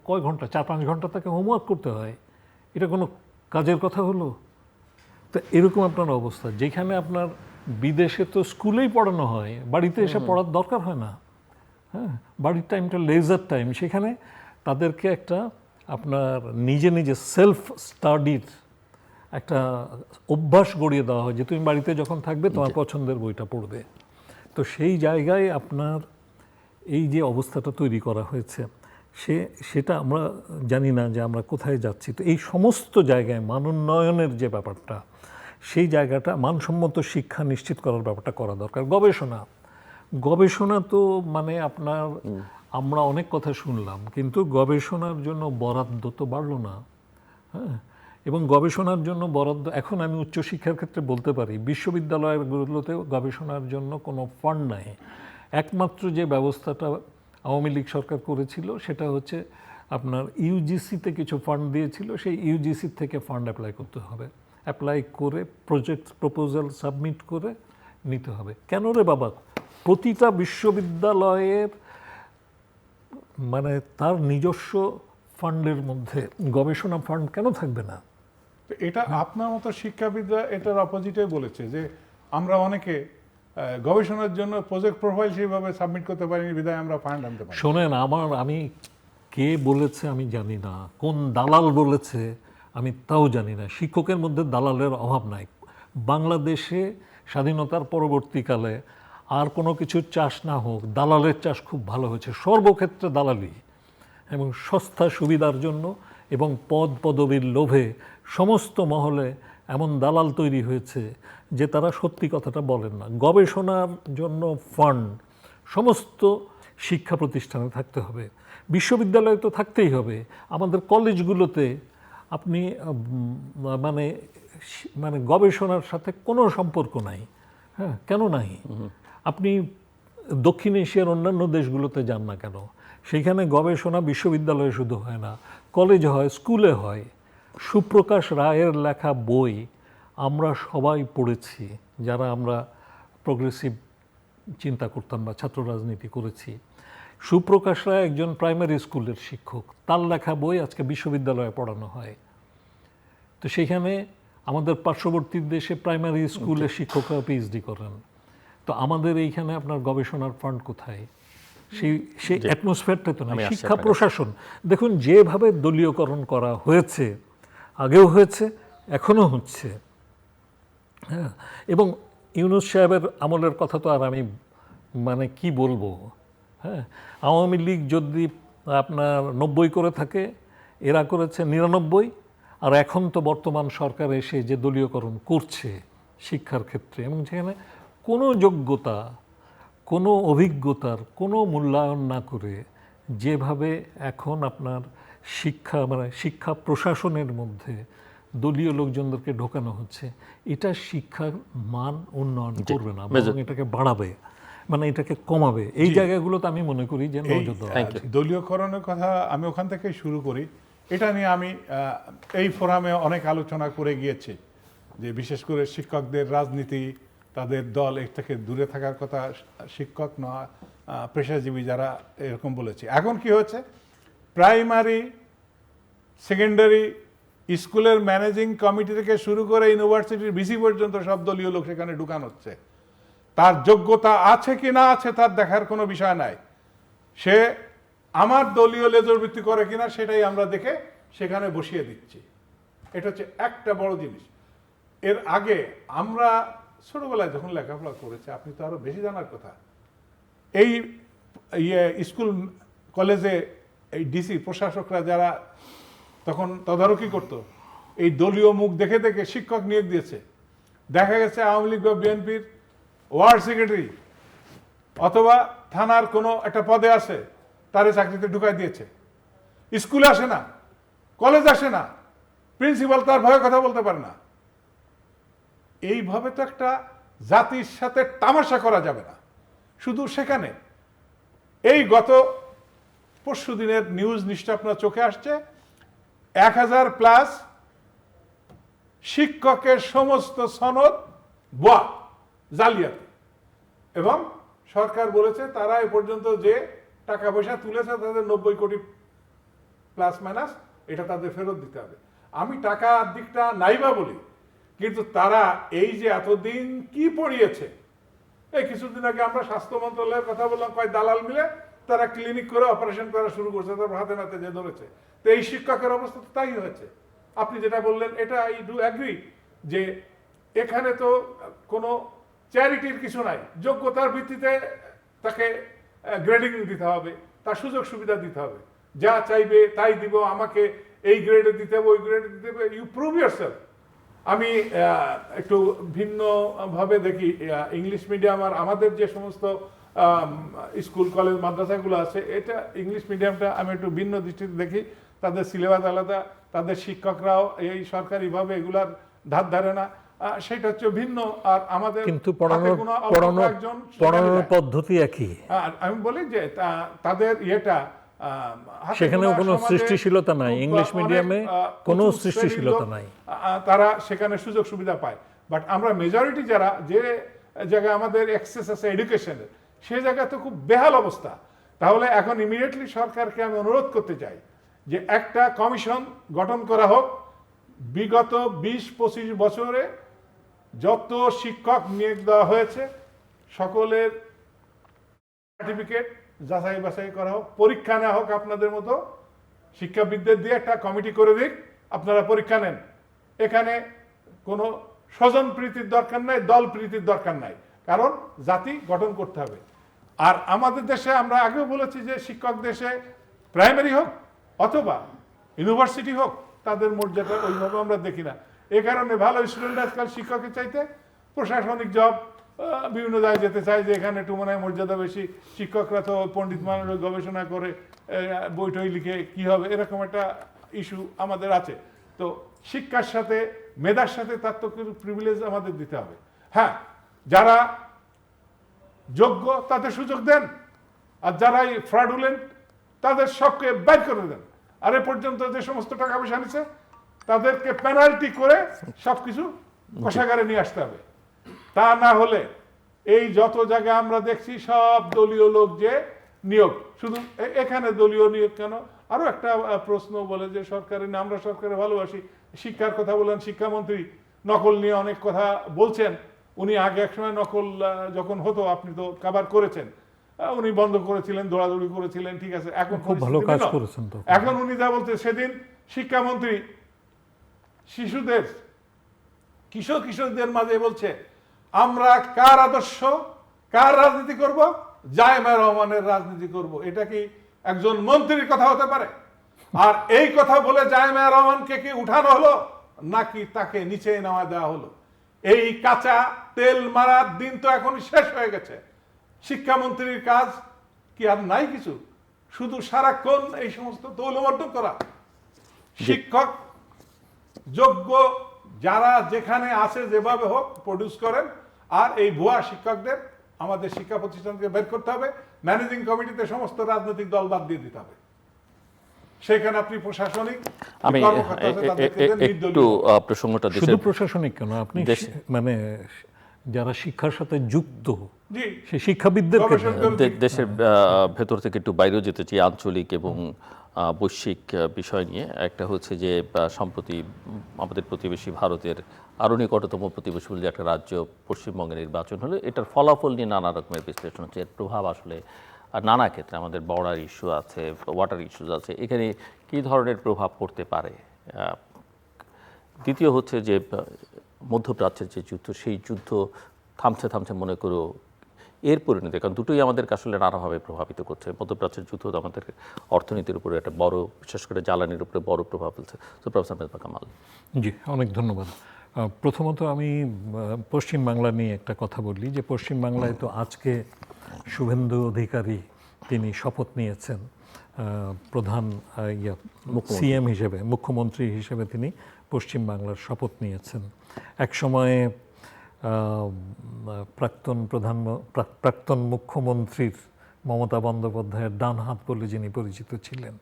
B: কয় ঘন্টা, 4-5 ঘন্টা তাকে হোমওয়ার্ক করতে হয়। এটা কোনো কাজের কথা হলো? তো এরকম আপনার অবস্থা, যেখানে আপনার বিদেশে তো স্কুলেই পড়ানো হয়, বাড়িতে এসে পড়ার দরকার হয় না। হ্যাঁ, বাড়ির টাইমটা লেজার টাইম, সেখানে তাদেরকে একটা আপনার নিজে নিজে সেলফ স্টাডির একটা অভ্যাস গড়িয়ে দেওয়া হয় যে তুমি বাড়িতে যখন থাকবে তোমার পছন্দের বইটা পড়বে। তো সেই জায়গায় আপনার এই যে অবস্থাটা তৈরি করা হয়েছে, সেটা আমরা জানি না যে আমরা কোথায় যাচ্ছি। তো এই সমস্ত জায়গায় মানোন্নয়নের যে ব্যাপারটা, সেই জায়গাটা মানসম্মত শিক্ষা নিশ্চিত করার ব্যাপারটা করা দরকার। গবেষণা তো মানে আপনার আমরা অনেক কথা শুনলাম, কিন্তু গবেষণার জন্য বরাদ্দ তো বাড়লো না। হ্যাঁ, এবং গবেষণার জন্য বরাদ্দ, এখন আমি উচ্চশিক্ষার ক্ষেত্রে বলতে পারি বিশ্ববিদ্যালয়গুলোতেও গবেষণার জন্য কোনো ফান্ড নাই। একমাত্র যে ব্যবস্থাটা আওয়ামী লীগ সরকার করেছিল সেটা হচ্ছে আপনার ইউজিসিতে কিছু ফান্ড দিয়েছিল, সেই ইউজিসি থেকে ফান্ড অ্যাপ্লাই করতে হবে, অ্যাপ্লাই করে প্রজেক্ট প্রপোজাল সাবমিট করে নিতে হবে। কেন রে বাবা, প্রতিটা বিশ্ববিদ্যালয়ের মানে তার নিজস্ব ফান্ডের মধ্যে গবেষণা ফান্ড কেন থাকবে না?
C: এটা আপনার মতো শিক্ষাবিদরা এটার অপোজিটে বলেছে যে আমরা অনেকে গবেষণার জন্য প্রজেক্ট প্রোফাইল সেভাবে সাবমিট করতে পারিনি, বিধায় আমরা ফান্ড আনতে পারি।
B: শোনেন, আমি কে বলেছে আমি জানি না, কোন দালাল বলেছে আমি তাও জানি না। শিক্ষকের মধ্যে দালালের অভাব নাই। বাংলাদেশে স্বাধীনতার পরবর্তীকালে আর কোনো কিছু চাষ না হোক, দালালের চাষ খুব ভালো হয়েছে, সর্বক্ষেত্রে দালালি, এবং সস্তা সুবিধার জন্য এবং পদ পদবীর লোভে সমস্ত মহলে এমন দালাল তৈরি হয়েছে যে তারা সত্যি কথাটা বলেন না। গবেষণার জন্য ফান্ড সমস্ত শিক্ষা প্রতিষ্ঠানে থাকতে হবে, বিশ্ববিদ্যালয়ে তো থাকতেই হবে। আমাদের কলেজগুলোতে আপনি মানে মানে গবেষণার সাথে কোনো সম্পর্ক নাই। হ্যাঁ, কেন নাই? আপনি দক্ষিণ এশিয়ার অন্যান্য দেশগুলোতে যান না কেন, সেখানে গবেষণা বিশ্ববিদ্যালয়ে শুধু হয় না, কলেজ হয়, স্কুলে হয়। সুপ্রকাশ রায়ের লেখা বই আমরা সবাই পড়েছি, যারা আমরা প্রগ্রেসিভ চিন্তা করতাম বা ছাত্র রাজনীতি করেছি। সুপ্রকাশ রায় একজন প্রাইমারি স্কুলের শিক্ষক, তার লেখা বই আজকে বিশ্ববিদ্যালয়ে পড়ানো হয়। তো সেখানে আমাদের পার্শ্ববর্তী দেশে প্রাইমারি স্কুলের শিক্ষকরা পিএইচডি করেন। তো আমাদের এইখানে আপনার গবেষণার ফান্ড কোথায়? সেই অ্যাটমসফিয়ারটা তো না। শিক্ষা প্রশাসন দেখুন, যেভাবে দলীয়করণ করা হয়েছে, আগেও হয়েছে, এখনো হচ্ছে। হ্যাঁ, এবং ইউনূস সাহেবের আমলের কথা তো আর আমি মানে কি বলবো। হ্যাঁ, আওয়ামী লীগ যদি আপনার 90 করে থাকে, এরা করেছে 99, আর এখন তো বর্তমান সরকার এসে যে দলীয়করণ করছে শিক্ষার ক্ষেত্রে, এবং সেখানে কোনো যোগ্যতা, কোনো অভিজ্ঞতার কোনো মূল্যায়ন না করে যেভাবে এখন আপনার শিক্ষা প্রশাসনের মধ্যে দলীয় লোকজনদেরকে ঢোকানো হচ্ছে, এটা শিক্ষার মান উন্নয়ন করবে না, বরং এটাকে বাড়াবে, মানে এটাকে কমাবে। এই জায়গাগুলোতে আমি মনে করি যে নজর দেওয়া উচিত।
C: দলীয়করণের কথা আমি ওখান থেকে শুরু করি। এটা নিয়ে আমি এই ফোরামে অনেক আলোচনা করে গিয়েছি, যে বিশেষ করে শিক্ষকদের রাজনীতি, তাদের দল এর থেকে দূরে থাকার কথা, শিক্ষক নয় পেশাজীবী যারা, এরকম বলেছে। এখন কি হচ্ছে, প্রাইমারি, সেকেন্ডারি স্কুলের ম্যানেজিং কমিটি থেকে শুরু করে ইউনিভার্সিটির ভিসি পর্যন্ত সব দলীয় লোক সেখানে ঢুকানো হচ্ছে। তার যোগ্যতা আছে কি না আছে তার দেখার কোনো বিষয় নাই, সে আমার দলীয় লেজর ভিত্তি করে কিনা সেটাই আমরা দেখে সেখানে বসিয়ে দিচ্ছি। এটা হচ্ছে একটা বড় জিনিস। এর আগে আমরা ছোটবেলায় যখন লেখাপড়া করেছি, আপনি তো আরো বেশি জানার কথা, এই স্কুল কলেজে এই ডিসি প্রশাসকরা যারা তখন তদারকি করত, এই দলীয় মুখ দেখে দেখে শিক্ষক নিয়োগ দিয়েছে। দেখা গেছে আওয়ামী লীগ বা বিএনপির ওয়ার্ড সেক্রেটারি অথবা থানার কোনো একটা পদে আছে, তারে চাকরিতে ঢুকাই দিয়েছে। স্কুলে আসে না, কলেজ আসে না, প্রিন্সিপাল তার ভয়ে কথা বলতে পারে না। এইভাবে তো একটা জাতির সাথে তামাশা করা যাবে না। শুধু সেখানে এই গত পরশু দিনের নিউজ নিশ্চয় আপনার চোখে আসছে, 1000+ শিক্ষকের সমস্ত সনদ ভুয়া, জালিয়াতি, এবং সরকার বলেছে তারা এ পর্যন্ত যে টাকা পয়সা তুলেছে তাদের 90 কোটি প্লাস মাইনাস, এটা তাদের ফেরত দিতে হবে। আমি টাকার দিকটা নাইবা বলি, কিন্তু তারা এই যে এতদিন কি পড়িয়েছে, এই কিছুদিন আগে আমরা স্বাস্থ্য মন্ত্রণালয়ের কথা বললাম, কয় দালাল মিলে তারা ক্লিনিক করে অপারেশন করা শুরু করছে, তারপর হাতে নাতে যে ধরেছে। তো এই শিক্ষকের অবস্থা তো তাই হয়েছে। আপনি যেটা বললেন এটা আই ডু অ্যাগ্রি, যে এখানে তো কোনো চ্যারিটির কিছু নাই, যোগ্যতার ভিত্তিতে তাকে গ্রেডিং দিতে হবে, তার সুযোগ সুবিধা দিতে হবে, যা চাইবে তাই দিব, আমাকে এই গ্রেডে দিতে হবে, ওই গ্রেডে দিতে হবে, ইউ প্রুভ ইয়ারসেলফ। আমি একটু ভিন্নভাবে দেখি ইংলিশ মিডিয়াম আর আমাদের যে সমস্ত স্কুল কলেজ মাদ্রাসাগুলো আছে, এটা ইংলিশ মিডিয়ামটা আমি একটু ভিন্ন দৃষ্টিতে দেখি। তাদের সিলেবাস আলাদা, তাদের শিক্ষকরাও এই সরকারিভাবে এগুলার ধার ধারে না, সেটা হচ্ছে ভিন্ন। আর আমাদের
B: কিন্তু পড়ানোর পদ্ধতি একই।
C: আমি বলি যে তাদের ইয়েটা,
B: সেখানেও কোনো সৃষ্টিশীলতা নাই, ইংলিশ মিডিয়ামে কোনো সৃষ্টিশীলতা নাই,
C: তারা সেখানে সুযোগ সুবিধা পায়। বাট আমরা মেজরিটি যারা, যে জায়গায় আমাদের অ্যাক্সেস আছে এডুকেশনের, সেই জায়গায় তো খুব বেহাল অবস্থা। তাহলে এখন ইমিডিয়েটলি সরকারকে আমি অনুরোধ করতে চাই যে একটা কমিশন গঠন করা হোক, বিগত 20-25 বছরে যত শিক্ষক নিয়োগ দেওয়া হয়েছে সকলের সার্টিফিকেট যাচাই বাছাই করা হোক, পরীক্ষা নেওয়া হোক, আপনাদের মতো শিক্ষাবিদদের দিয়ে একটা কমিটি করে দিক, আপনারা পরীক্ষা নেন। এখানে কোনো স্বজন প্রীতির দরকার নাই, দল প্রীতির দরকার নাই, কারণ জাতি গঠন করতে হবে। আর আমাদের দেশে আমরা আগেও বলেছি যে শিক্ষক দেশে প্রাইমারি হোক অথবা ইউনিভার্সিটি হোক, তাদের মর্যাদা ওইভাবে আমরা দেখি না। এ কারণে ভালো স্টুডেন্ট আজকাল শিক্ষকের চাইতে প্রশাসনিক জব, বিভিন্ন জায়গায় যেতে চায় যে এখানে একটু মনে হয় মর্যাদা বেশি, শিক্ষকরা তো পণ্ডিত মানুষ গবেষণা করে বই টই লিখে কি হবে, এরকম একটা ইস্যু আমাদের আছে। তো শিক্ষার সাথে মেধার সাথে তার তো কিছু প্রিভিলেজ আমাদের দিতে হবে। হ্যাঁ, যারা যোগ্য তাদের সুযোগ দেন, আর যারা ফ্রডুলেন্ট তাদের সবকে বের করে দেন। আর এ পর্যন্ত যে সমস্ত টাকা পয়সা নিছে তাদেরকে পেনাল্টি করে সবকিছু কোষাগারে নিয়ে আসতে হবে। তা না হলে এই যত জায়গায় আমরা দেখছি সব দলীয় লোক যে নিয়োগ, শুধু এখানে দলীয় নিয়োগ কেন, আরো একটা প্রশ্ন বলে যে সরকারি না, আমরা সরকারে ভালোবাসি, শিক্ষার কথা বলেন, শিক্ষামন্ত্রী নকল নিয়ে অনেক কথা বলছেন। উনি আগে একসময় নকল যখন হতো, আপনি তো কাভার করেছেন, উনি বন্ধ করেছিলেন, দৌড়াদৌড়ি করেছিলেন, ঠিক আছে। এখন
B: খুব ভালো কাজ করেছেন তো।
C: এখন উনি যা বলতে, সেদিন শিক্ষামন্ত্রী শিশুদের কিশোরদের মাঝে বলছে আমরা কার আদর্শ কার রাজনীতি করব, জায়েমা রহমানের রাজনীতি করব। এটা কি একজন মন্ত্রীর কথা হতে পারে? আর এই কথা বলে জায়েমা রহমানকে কি উঠানো হলো নাকি তাকে নিচে নামা দেওয়া হলো? এই কাঁচা তেল মারার দিন তো এখন শেষ হয়ে গেছে। শিক্ষামন্ত্রীর কাজ কি আর নাই কিছু? শুধু সারাক্ষণ এই সমস্ত দৌলমর্দন করা। শিক্ষক যোগ্য যারা যেখানে আছে যেভাবে হোক প্রডিউস করেন, আর এই ভুয়া শিক্ষকদের আমাদের শিক্ষা প্রতিষ্ঠানকে বের করতে হবে। ম্যানেজিং কমিটিতে সমস্ত রাজনৈতিক দল বাদ দিয়ে দিতে হবে। সেখানে আপনি প্রশাসনিক
A: আমি
C: কর্মকর্তা আছে, তাদেরকে দেন
A: একটু
C: নির্দলীয়।
A: প্রসঙ্গটা
B: শুধু
A: দেশের
B: প্রশাসনিক কেন, আপনি মানে যারা শিক্ষার সাথে যুক্ত
C: জি,
B: সেই শিক্ষাবিদদের
C: গবেষকদের
A: দেশের ভেতর থেকে একটু বাইরেও যেতে চাই, আঞ্চলিক এবং বৈশ্বিক বিষয় নিয়ে। একটা হচ্ছে যে সম্প্রতি আমাদের প্রতিবেশী ভারতের আরও নিকটতম প্রতিবেশী বলে যে একটা রাজ্য পশ্চিমবঙ্গের নির্বাচন হলো, এটার ফলাফল নিয়ে নানা রকমের বিশ্লেষণ হচ্ছে। এর প্রভাব আসলে নানা ক্ষেত্রে, আমাদের বর্ডার ইস্যু আছে, ওয়াটার ইস্যুজ আছে, এখানে কী ধরনের প্রভাব পড়তে পারে। দ্বিতীয় হচ্ছে যে মধ্যপ্রাচ্যের যে যুদ্ধ, সেই যুদ্ধ থামছে মনে করো এর পরিণতি, কারণ দুটোই আমাদেরকে আসলে নানাভাবে প্রভাবিত করছে। মধ্যপ্রাচ্যের যুদ্ধ আমাদের অর্থনীতির উপরে একটা বড়, বিশেষ করে জ্বালানির উপরে বড় প্রভাব ফেলছে। তো প্রফেসর মেজবা কামাল।
B: জি, অনেক ধন্যবাদ। প্রথমত আমি পশ্চিম বাংলা নিয়ে একটা কথা বলি, যে পশ্চিম বাংলায় তো আজকে শুভেন্দু অধিকারী তিনি শপথ নিয়েছেন প্রধান সিএম হিসেবে, মুখ্যমন্ত্রী হিসেবে তিনি পশ্চিম বাংলার শপথ নিয়েছেন। এক সময়ে প্রাক্তন মুখ্যমন্ত্রীর মমতা বন্দ্যোপাধ্যায়ের ডান হাত বলে যিনি পরিচিত ছিলেন,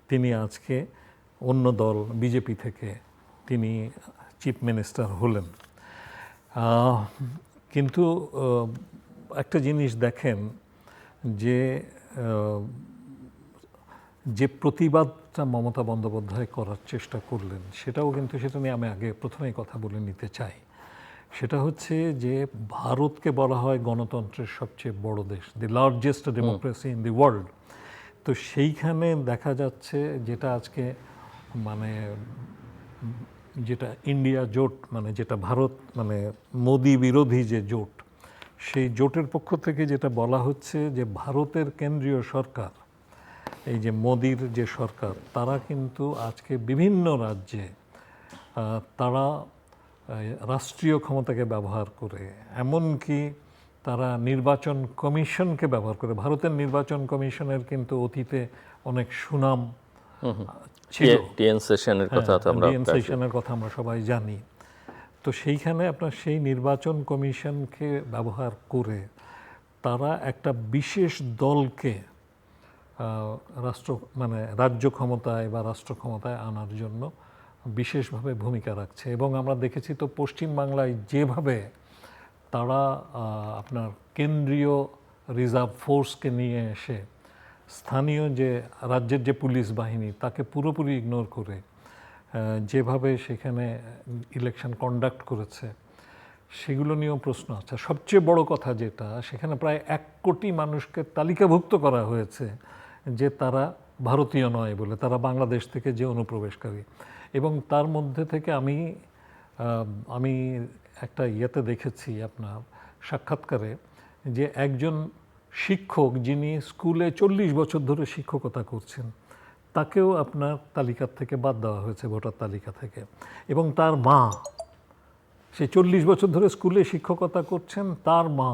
B: তিনি আজকে অন্য দল বিজেপি থেকে তিনি চিফ মিনিস্টার হলেন। কিন্তু একটা জিনিস দেখেন যে প্রতিবাদটা মমতা বন্দ্যোপাধ্যায় করার চেষ্টা করলেন, সেটাও কিন্তু, সেটা নিয়ে আমি আগে প্রথমেই কথা বলে নিতে চাই। সেটা হচ্ছে যে ভারতকে বলা হয় গণতন্ত্রের সবচেয়ে বড় দেশ, the largest democracy in the world. তো সেইখানে দেখা যাচ্ছে যেটা আজকে মানে যেটা ইন্ডিয়া জোট, মানে যেটা ভারত মানে মোদি বিরোধী যে জোট, সেই জোটের পক্ষ থেকে যেটা বলা হচ্ছে যে ভারতের কেন্দ্রীয় সরকার, এই যে মোদির যে সরকার, তারা কিন্তু আজকে বিভিন্ন রাজ্যে তারা রাষ্ট্রীয় ক্ষমতাকে ব্যবহার করে, এমনকি তারা নির্বাচন কমিশনকে ব্যবহার করে। ভারতের নির্বাচন কমিশনের কিন্তু অতীতে অনেক সুনাম ছিল,
A: টিএন সেশনের কথা
B: আমরা সবাই জানি। তো সেইখানে আপনার সেই নির্বাচন কমিশনকে ব্যবহার করে তারা একটা বিশেষ দলকে রাজ্য ক্ষমতায় বা রাষ্ট্র ক্ষমতায় আনার জন্য বিশেষভাবে ভূমিকা রাখছে। এবং আমরা দেখেছি তো পশ্চিমবাংলায় যেভাবে তারা আপনার কেন্দ্রীয় রিজার্ভ ফোর্সকে নিয়ে এসে স্থানীয় যে রাজ্যের যে পুলিশ বাহিনী, তাকে পুরোপুরি ইগনোর করে যেভাবে সেখানে ইলেকশন কন্ডাক্ট করেছে, সেগুলো নিয়েও প্রশ্ন আছে। সবচেয়ে বড় কথা যেটা, সেখানে প্রায় 1 কোটি মানুষকে তালিকাভুক্ত করা হয়েছে যে তারা ভারতীয় নয় বলে, তারা বাংলাদেশ থেকে যে অনুপ্রবেশকারী। এবং তার মধ্যে থেকে আমি একটা ইয়েতে দেখেছি, আপনার সাক্ষাৎকারে, যে একজন শিক্ষক যিনি স্কুলে 40 বছর ধরে শিক্ষকতা করছেন, তাকেও আপনার তালিকা থেকে বাদ দেওয়া হয়েছে, ভোটার তালিকা থেকে। এবং তার মা সে 40 বছর ধরে স্কুলে শিক্ষকতা করছেন, তার মা,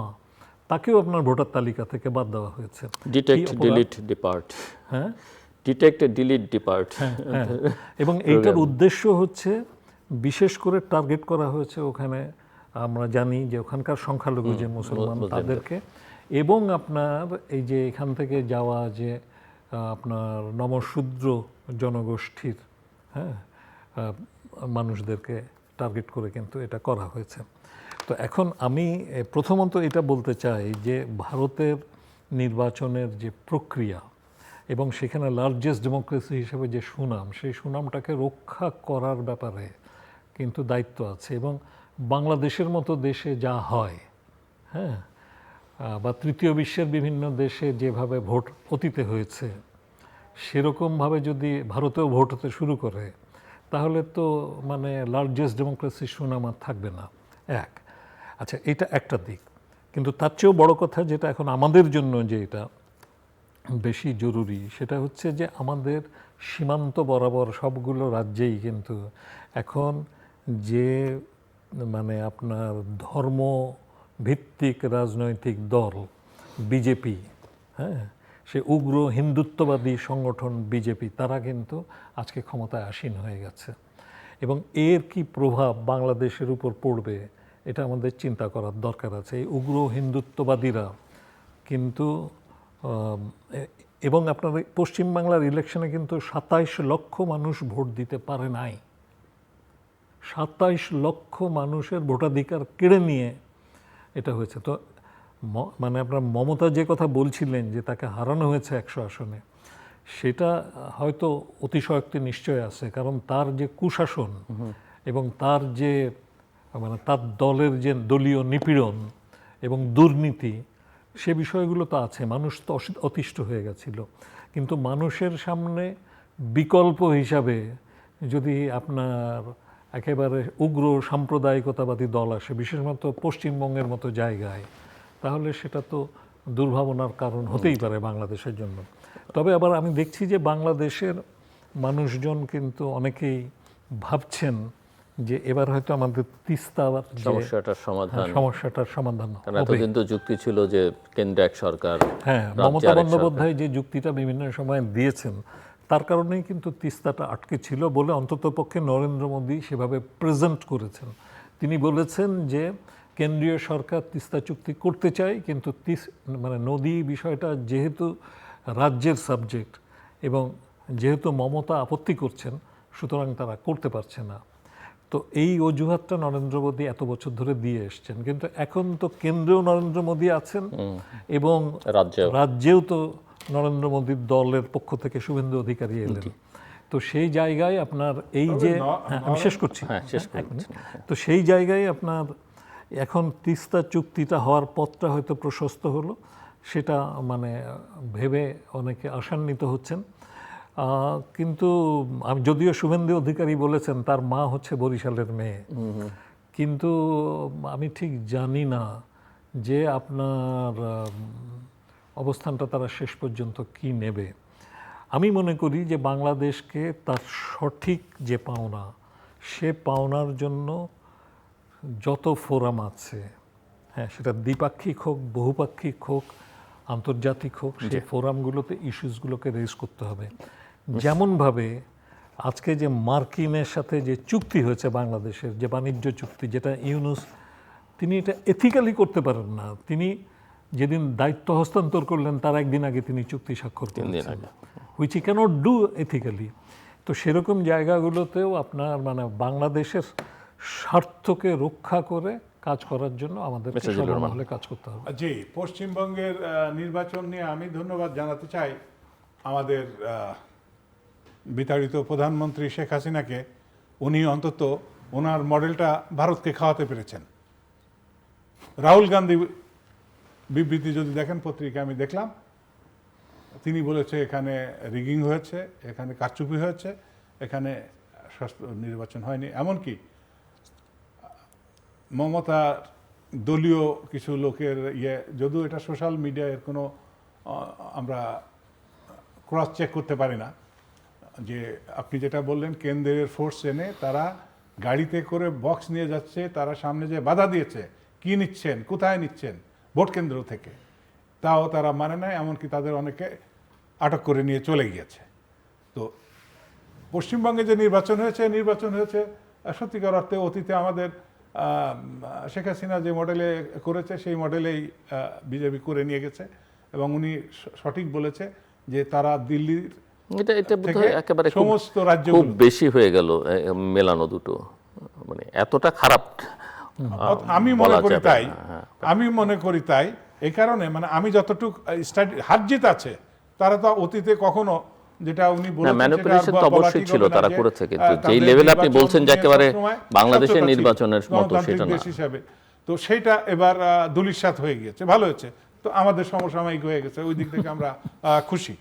B: তাকেও আপনার ভোটার তালিকা থেকে বাদ দেওয়া হয়েছে।
A: Detect, delete, depart.
B: হ্যাঁ,
A: ডিটেক্ট, ডিলিট, ডিপার্ট।
B: হ্যাঁ। এবং এইটার উদ্দেশ্য হচ্ছে বিশেষ করে টার্গেট করা হয়েছে ওখানে, আমরা জানি যে ওখানকার সংখ্যালঘু যে মুসলমান তাদেরকে, এবং আপনার এই যে এখান থেকে যাওয়া যে আপনার নমশূদ্র জনগোষ্ঠীর, হ্যাঁ, মানুষদেরকে টার্গেট করে কিন্তু এটা করা হয়েছে। তো এখন আমি প্রথমত এটা বলতে চাই যে ভারতের নির্বাচনের যে প্রক্রিয়া এবং সেখানে লার্জেস্ট ডেমোক্রেসি হিসেবে যে সুনাম, সেই সুনামটাকে রক্ষা করার ব্যাপারে কিন্তু দায়িত্ব আছে। এবং বাংলাদেশের মতো দেশে যা হয়, হ্যাঁ, বা তৃতীয় বিশ্বের বিভিন্ন দেশে যেভাবে ভোট অতীতে হয়েছে, সেরকমভাবে যদি ভারতেও ভোট হতে শুরু করে, তাহলে তো মানে লার্জেস্ট ডেমোক্রেসির সুনাম আর থাকবে না। এক, আচ্ছা, এটা একটা দিক। কিন্তু তার চেয়েও বড় কথা যেটা এখন আমাদের জন্য যে এটা বেশি জরুরি, সেটা হচ্ছে যে আমাদের সীমান্ত বরাবর সবগুলো রাজ্যেই কিন্তু এখন যে মানে আপনার ধর্ম ভিত্তিক রাজনৈতিক দল বিজেপি, হ্যাঁ, সে উগ্র হিন্দুত্ববাদী সংগঠন বিজেপি, তারা কিন্তু আজকে ক্ষমতায় আসীন হয়ে গেছে। এবং এর কি প্রভাব বাংলাদেশের উপর পড়বে এটা আমাদের চিন্তা করার দরকার আছে। এই উগ্র হিন্দুত্ববাদীরা কিন্তু এবং আপনার পশ্চিমবাংলার ইলেকশনে কিন্তু 27 লক্ষ মানুষ ভোট দিতে পারে নাই। 27 লক্ষ মানুষের ভোটাধিকার কেড়ে নিয়ে এটা হয়েছে। তো মানে আপনার মমতা যে কথা বলছিলেন যে তাকে হারানো হয়েছে 100 আসনে, সেটা হয়তো অতিশয়োক্তি নিশ্চয় আছে, কারণ তার যে কুশাসন এবং তার যে মানে তার দলের যে দলীয় নিপীড়ন এবং দুর্নীতি, সে বিষয়গুলো তো আছে। মানুষ তো অতিষ্ঠ হয়ে গেছিল। কিন্তু মানুষের সামনে বিকল্প হিসাবে যদি আপনার একেবারে উগ্র সাম্প্রদায়িকতাবাদী দল আসে, বিশেষত পশ্চিমবঙ্গের মতো জায়গায়, তাহলে সেটা তো দুর্ভাবনার কারণ হতেই পারে বাংলাদেশের জন্য। তবে আবার আমি দেখছি যে বাংলাদেশের মানুষজন কিন্তু অনেকেই ভাবছেন যে এবার হয়তো আমাদের তিস্তার সমস্যাটার সমাধান হবে।
A: এতদিন তো যুক্তি ছিল যে কেন্দ্রে এক সরকার,
B: হ্যাঁ, মমতা বন্দ্যোপাধ্যায় যে যুক্তিটা বিভিন্ন সময় দিয়েছেন, তার কারণেই কিন্তু তিস্তাটা আটকে ছিল বলে অন্ততপক্ষে নরেন্দ্র মোদী সেভাবে প্রেজেন্ট করেছেন। তিনি বলেছেন যে কেন্দ্রীয় সরকার তিস্তা চুক্তি করতে চায়, কিন্তু মানে নদী বিষয়টা যেহেতু রাজ্যের সাবজেক্ট এবং যেহেতু মমতা আপত্তি করছেন, সুতরাং তারা করতে পারছে না। তো এই অজুহাতটা নরেন্দ্র মোদী এত বছর ধরে দিয়ে এসছেন। কিন্তু এখন তো কেন্দ্রেও নরেন্দ্র মোদী আছেন এবং রাজ্যেও তো নরেন্দ্র মোদীর দলের পক্ষ থেকে শুভেন্দু অধিকারী এলেন। তো সেই জায়গায় আপনার এই যে আমি শেষ করছি, তো সেই জায়গায় আপনার এখন তিস্তা চুক্তিটা হওয়ার পথটা হয়তো প্রশস্ত হলো, সেটা মানে ভেবে অনেকে আশান্বিত হচ্ছেন। কিন্তু আমি যদিও শুভেন্দু অধিকারী বলেছেন তার মা হচ্ছে বরিশালের মেয়ে, কিন্তু আমি ঠিক জানি না যে আপনার অবস্থানটা তারা শেষ পর্যন্ত কি নেবে। আমি মনে করি যে বাংলাদেশকে তার সঠিক যে পাওনা, সে পাওনার জন্য যত ফোরাম আছে, হ্যাঁ, সেটা দ্বিপাক্ষিক হোক, বহুপাক্ষিক হোক, আন্তর্জাতিক হোক, সেই ফোরামগুলোতে ইস্যুসগুলোকে রেজ করতে হবে। যেমনভাবে আজকে যে মার্কিনের সাথে যে চুক্তি হয়েছে বাংলাদেশের, যে বাণিজ্য চুক্তি, যেটা ইউনুস তিনি এটা এথিক্যালি করতে পারেন না। তিনি যেদিন দায়িত্ব হস্তান্তর করলেন তার একদিন আগে তিনি চুক্তি স্বাক্ষর করেছেন, which I can't do ethically. তো সেরকম জায়গাগুলোতেও আপনার মানে বাংলাদেশের স্বার্থকে রক্ষা করে কাজ করার জন্য আমাদের সমানভাবে কাজ করতে হবে।
C: জি, পশ্চিমবঙ্গের নির্বাচন নিয়ে আমি ধন্যবাদ জানাতে চাই আমাদের বিতাড়িত প্রধানমন্ত্রী শেখ হাসিনাকে। উনি অন্তত ওনার মডেলটা ভারতকে খাওয়াতে পেরেছেন। রাহুল গান্ধী বিবৃতি যদি দেখেন পত্রিকা, আমি দেখলাম, তিনি বলেছে এখানে রিগিং হয়েছে, এখানে কারচুপি হয়েছে, এখানে নির্বাচন হয়নি। এমনকি মমতার দলীয় কিছু লোকের যদিও এটা সোশ্যাল মিডিয়ায় কোনো আমরা ক্রস চেক করতে পারি না, যে আপনি যেটা বললেন কেন্দ্রের ফোর্স এনে তারা গাড়িতে করে বক্স নিয়ে যাচ্ছে, তারা সামনে যে বাধা দিয়েছে, কি নিচ্ছেন, কোথায় নিচ্ছেন, ভোট কেন্দ্র থেকে, তাও তারা মানে নাই, এমনকি তাদের অনেকে আটক করে নিয়ে চলে গিয়েছে। তো পশ্চিমবঙ্গে যে নির্বাচন হয়েছে সত্যিকার অর্থে অতীতে আমাদের শেখ হাসিনা যে মডেলে করেছে সেই মডেলেই বিজেপি করে নিয়ে গেছে, এবং উনি সঠিক বলেছে যে তারা দিল্লির
A: এটা বোধহয় একেবারে
C: সমস্ত রাজ্য
A: খুব বেশি হয়ে গেল মেলানো দুটো, মানে এতটা খারাপ
C: আমি মনে করি তাই। এই কারণে মানে আমি যতটুকু স্টাডি, হার জিত আছে, তারা তো অতীতে কখনো, যেটা উনি বলেছেন
A: ম্যানিপুলেশন তো অবশ্যই ছিল, তারা করেছে, কিন্তু যেই লেভেলে আপনি বলছেন যে একেবারে বাংলাদেশের নির্বাচনের মতো সেটা না
C: হিসাবে, তো সেইটা এবার দুলিশাত হয়ে গিয়েছে, ভালো হয়েছে। তো আমাদের সমসাময়িক হয়ে গেছে, ওই দিক থেকে আমরা খুশি।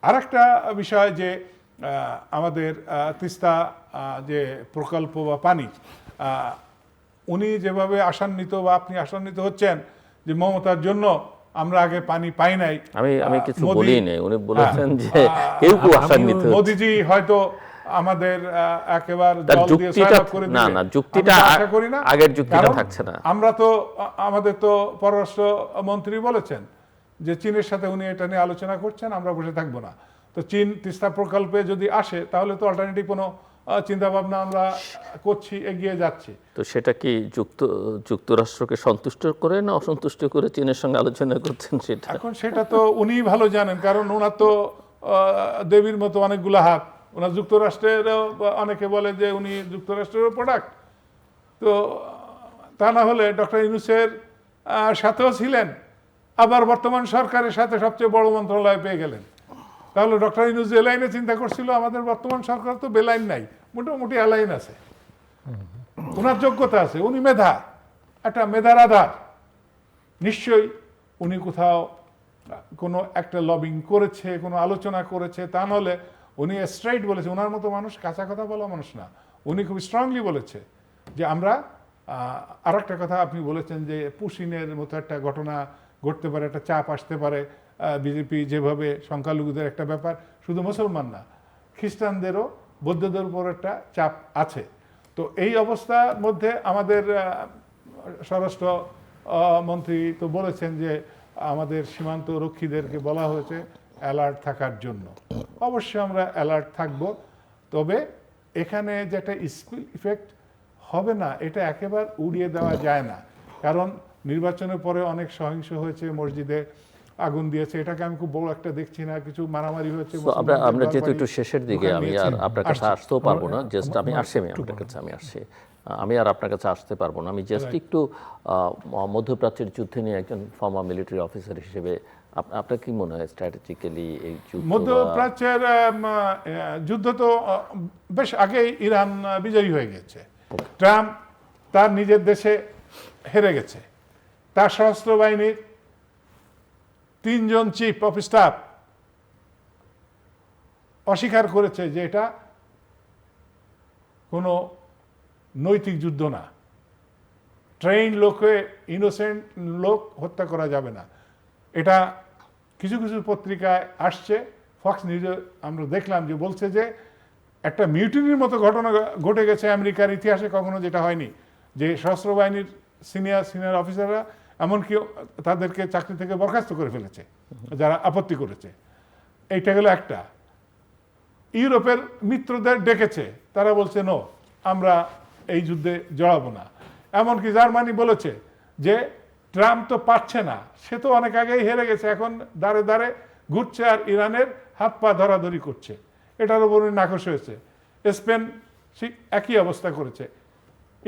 C: আরেকটা বিষয় যে আমাদের তিস্তা যে প্রকল্প বা পানি, উনি যেভাবে আশান্বিত বা আপনি আশান্বিত হচ্ছেন যে মমতার জন্য আমরা আগে পানি পাই নাই,
A: আমি কিছু বলি নাই, উনি বলেছেন যে কেউ আশান্বিত।
C: মোদিজি হয়তো আমাদের একেবারে
A: না যুক্তিটা আগের যুক্তিটা থাকছে না।
C: আমরা তো আমাদের তো পররাষ্ট্র মন্ত্রী বলেছেন যে চীনের সাথে উনি এটা নিয়ে আলোচনা করছেন, আমরা বসে থাকবো না। তো চীন তিস্তা প্রকল্পে যদি আসে তাহলে তো অল্টারনেটিভ কোনো চিন্তা ভাবনা আমরা করছি, এগিয়ে যাচ্ছি।
A: তো সেটা কি যুক্তরাষ্ট্রকে সন্তুষ্ট করে না অসন্তুষ্ট করে চীনের সঙ্গে আলোচনা করছেন সেটা?
C: এখন সেটা তো উনিই ভালো জানেন, কারণ ওনার তো দেবীর মতো অনেকগুলো হাত। ওনার যুক্তরাষ্ট্রেরও অনেকে বলে যে উনি যুক্তরাষ্ট্রেরও প্রোডাক্ট, তো তা না হলে ডক্টর ইউনূসের সাথেও ছিলেন, আবার বর্তমান সরকারের সাথে সবচেয়ে বড় মন্ত্রণালয় পেয়ে গেলেন। তাহলে ডক্টর ইউনূস যে লাইনে চিন্তা করছিল, আমাদের বর্তমান সরকার তো বেলাইন নাই, মোটামুটি অ্যালাইন আছে, ওনার যোগ্যতা আছে, উনি মেধা, একটা মেধার আধার। নিশ্চয়ই উনি কোথাও কোনো একটা লবিং করেছে, কোনো আলোচনা করেছে, তা নাহলে উনি স্ট্রেইট বলেছে। ওনার মতো মানুষ কাঁচা কথা বলা মানুষ না, উনি খুব স্ট্রংলি বলেছে যে আমরা আর একটা কথা আপনি বলেছেন যে পুশিনের মতো একটা ঘটনা ঘটতে পারে, একটা চাপ আসতে পারে, বিজেপি যেভাবে সংখ্যালঘুদের একটা ব্যাপার, শুধু মুসলমান না, খ্রিস্টানদেরও বৌদ্ধদের উপর একটা চাপ আছে। তো এই অবস্থার মধ্যে আমাদের স্বরাষ্ট্র মন্ত্রী তো বলেছেন যে আমাদের সীমান্ত রক্ষীদেরকে বলা হয়েছে অ্যালার্ট থাকার জন্য। অবশ্যই আমরা অ্যালার্ট থাকব, তবে এখানে যেটা স্পিল ইফেক্ট হবে না এটা একেবারে উড়িয়ে দেওয়া যায় না, কারণ নির্বাচনের পরে অনেক সহিংস হয়েছে, মসজিদে আগুন দিয়েছে, এটাকে আমি খুব বড় একটা দেখছি না। কিছু মারামারি হয়েছে,
A: আমরা যেহেতু একটু শেষের দিকে, আমি আর আপনার কাছে আসতেও পারবো না, জাস্ট আমি আসছি আমি আর আপনার কাছে আসতে পারবো না। আমি জাস্ট একটু মধ্যপ্রাচ্যের যুদ্ধে নিয়ে একজন ফর্মার মিলিটারি অফিসার হিসেবে আপনার কি মনে হয় স্ট্র্যাটেজিক্যালি এই যুদ্ধ?
C: মধ্যপ্রাচ্যের যুদ্ধ তো বেশ আগেই ইরান বিজয়ী হয়ে গেছে। ট্রাম্প তার নিজের দেশে হেরে গেছে, তার সশস্ত্র বাহিনীর 3 জন চিফ অফ স্টাফ অস্বীকার করেছে যে এটা কোনো নৈতিক যুদ্ধ না, ট্রেন লোকে, ইনোসেন্ট লোক হত্যা করা যাবে না। এটা কিছু কিছু পত্রিকায় আসছে, ফক্স নিউজে আমরা দেখলাম যে বলছে যে একটা মিউটিনির মতো ঘটনা ঘটে গেছে আমেরিকার ইতিহাসে, কখনো যেটা হয়নি, যে সশস্ত্র বাহিনীর সিনিয়র অফিসাররা এমনকি তাদেরকে চাকরি থেকে বরখাস্ত করে ফেলেছে যারা আপত্তি করেছে। এইটা গেল একটা। ইউরোপের মিত্রদের ডেকেছে, তারা বলছে নো, আমরা এই যুদ্ধে জড়াবো না। এমনকি জার্মানি বলেছে যে ট্রাম্প তো পারছে না, সে তো অনেক আগেই হেরে গেছে, এখন দাঁড়ে দাঁড়ে ঘুরছে আর ইরানের হাত পা ধরাধরি করছে, এটার উপর নাকশ হয়েছে। স্পেন একই অবস্থা করেছে,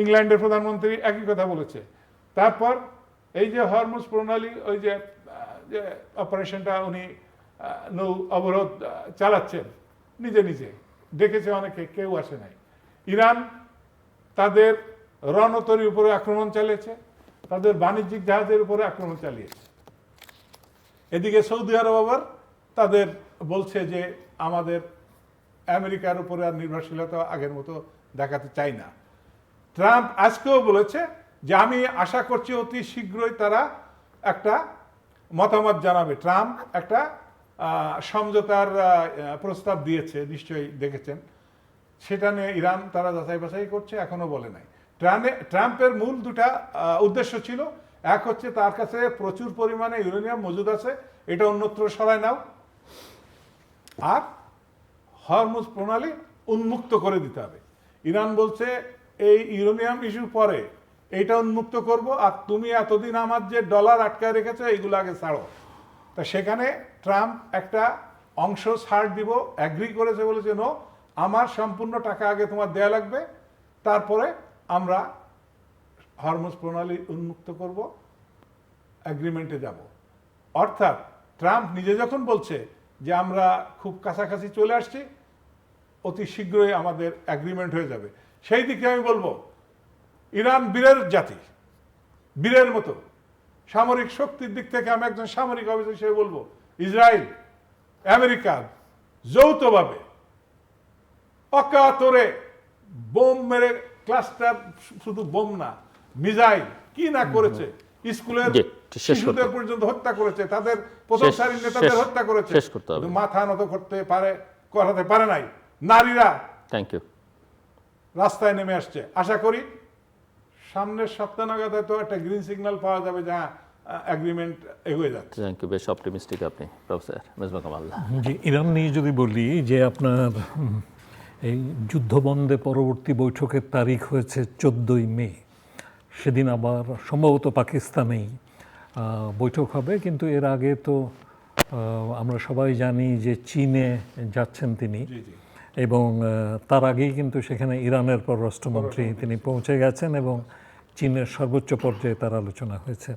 C: ইংল্যান্ডের প্রধানমন্ত্রী একই কথা বলেছে। তারপর এই যে হরমুজ প্রণালী, ওই যে অপারেশনটা উনি নৌ অবরোধ চালাচ্ছেন, নিজে নিজে দেখেছে অনেকে, কেউ আসে নাই। ইরান তাদের রণতরীর উপরে আক্রমণ চালিয়েছে, তাদের বাণিজ্যিক জাহাজের উপরে আক্রমণ চালিয়েছে। এদিকে সৌদি আরব আবার তাদের বলছে যে আমাদের আমেরিকার উপরে আর নির্ভরশীলতা আগের মতো দেখাতে চাই না। ট্রাম্প আজকেও বলেছে যে আমি আশা করছি অতি শীঘ্রই তারা একটা মতামত জানাবে। ট্রাম্প একটা সমঝোতার প্রস্তাব দিয়েছে, নিশ্চয়ই দেখেছেন। সেটা নিয়ে ইরান তারা যাচাই বাছাই করছে, এখনো বলে নাই। ট্রাম্পের মূল দুটা উদ্দেশ্য ছিল, এক হচ্ছে তার কাছে প্রচুর পরিমাণে ইউরেনিয়াম মজুদ আছে, এটা অন্যত্র সরায় নাও, আর হরমুজ প্রণালী উন্মুক্ত করে দিতে হবে। ইরান বলছে এই ইউরেনিয়াম ইস্যুর পরে এইটা উন্মুক্ত করব, আর তুমি এতদিন আমার যে ডলার আটকায় রেখেছো এইগুলো আগে ছাড়ো। তা সেখানে ট্রাম্প একটা অংশ ছাড় দিব অ্যাগ্রি করেছে, বলেছে নো, আমার সম্পূর্ণ টাকা আগে তোমার দেয়া লাগবে, তারপরে আমরা হরমুজ প্রণালী উন্মুক্ত করব, অ্যাগ্রিমেন্টে যাব। অর্থাৎ ট্রাম্প নিজে যখন বলছে যে আমরা খুব কাছাকাছি চলে আসছি, অতি শীঘ্রই আমাদের অ্যাগ্রিমেন্ট হয়ে যাবে, সেই দিকে আমি বলবো ইরান বীরের জাতি, বীরের মতো। সামরিক শক্তির দিক থেকে আমি একজন সামরিক অফিসার হিসেবে বলবো, ইসরায়েল আমেরিকা যৌথভাবে অকাতরে বোম মেরে, ক্লাস্টার, শুধু বোম না, মিসাইল কি না করেছে, স্কুলের শিশুদের পর্যন্ত হত্যা করেছে, তাদের প্রথম সারির নেতাদের হত্যা করেছে, মাথা নত করাতে পারে নাই। নারীরা
A: থ্যাংক ইউ
C: রাস্তায় নেমে আসছে। আশা করি সামনের সপ্তাহ নাগাদ হয়তো একটা গ্রিন সিগন্যাল পাওয়া যাবে, যা এগ্রিমেন্ট এগিয়ে যাচ্ছে।
A: থ্যাংক ইউ, বেশ অপটিমিস্টিক আপনি প্রফেসর মেজবা কামাল।
B: যে ইরান নিয়ে যদি বলি, যে আপনার এই যুদ্ধবন্ধে পরবর্তী বৈঠকের তারিখ হয়েছে 14ই মে, সেদিন আবার সম্ভবত পাকিস্তানেই বৈঠক হবে, কিন্তু এর আগে তো আমরা সবাই জানি যে চীনে যাচ্ছেন তিনি, এবং তার আগেই কিন্তু সেখানে ইরানের পররাষ্ট্রমন্ত্রী তিনি পৌঁছে গেছেন এবং চীনের সর্বোচ্চ পর্যায়ে তার আলোচনা হয়েছে।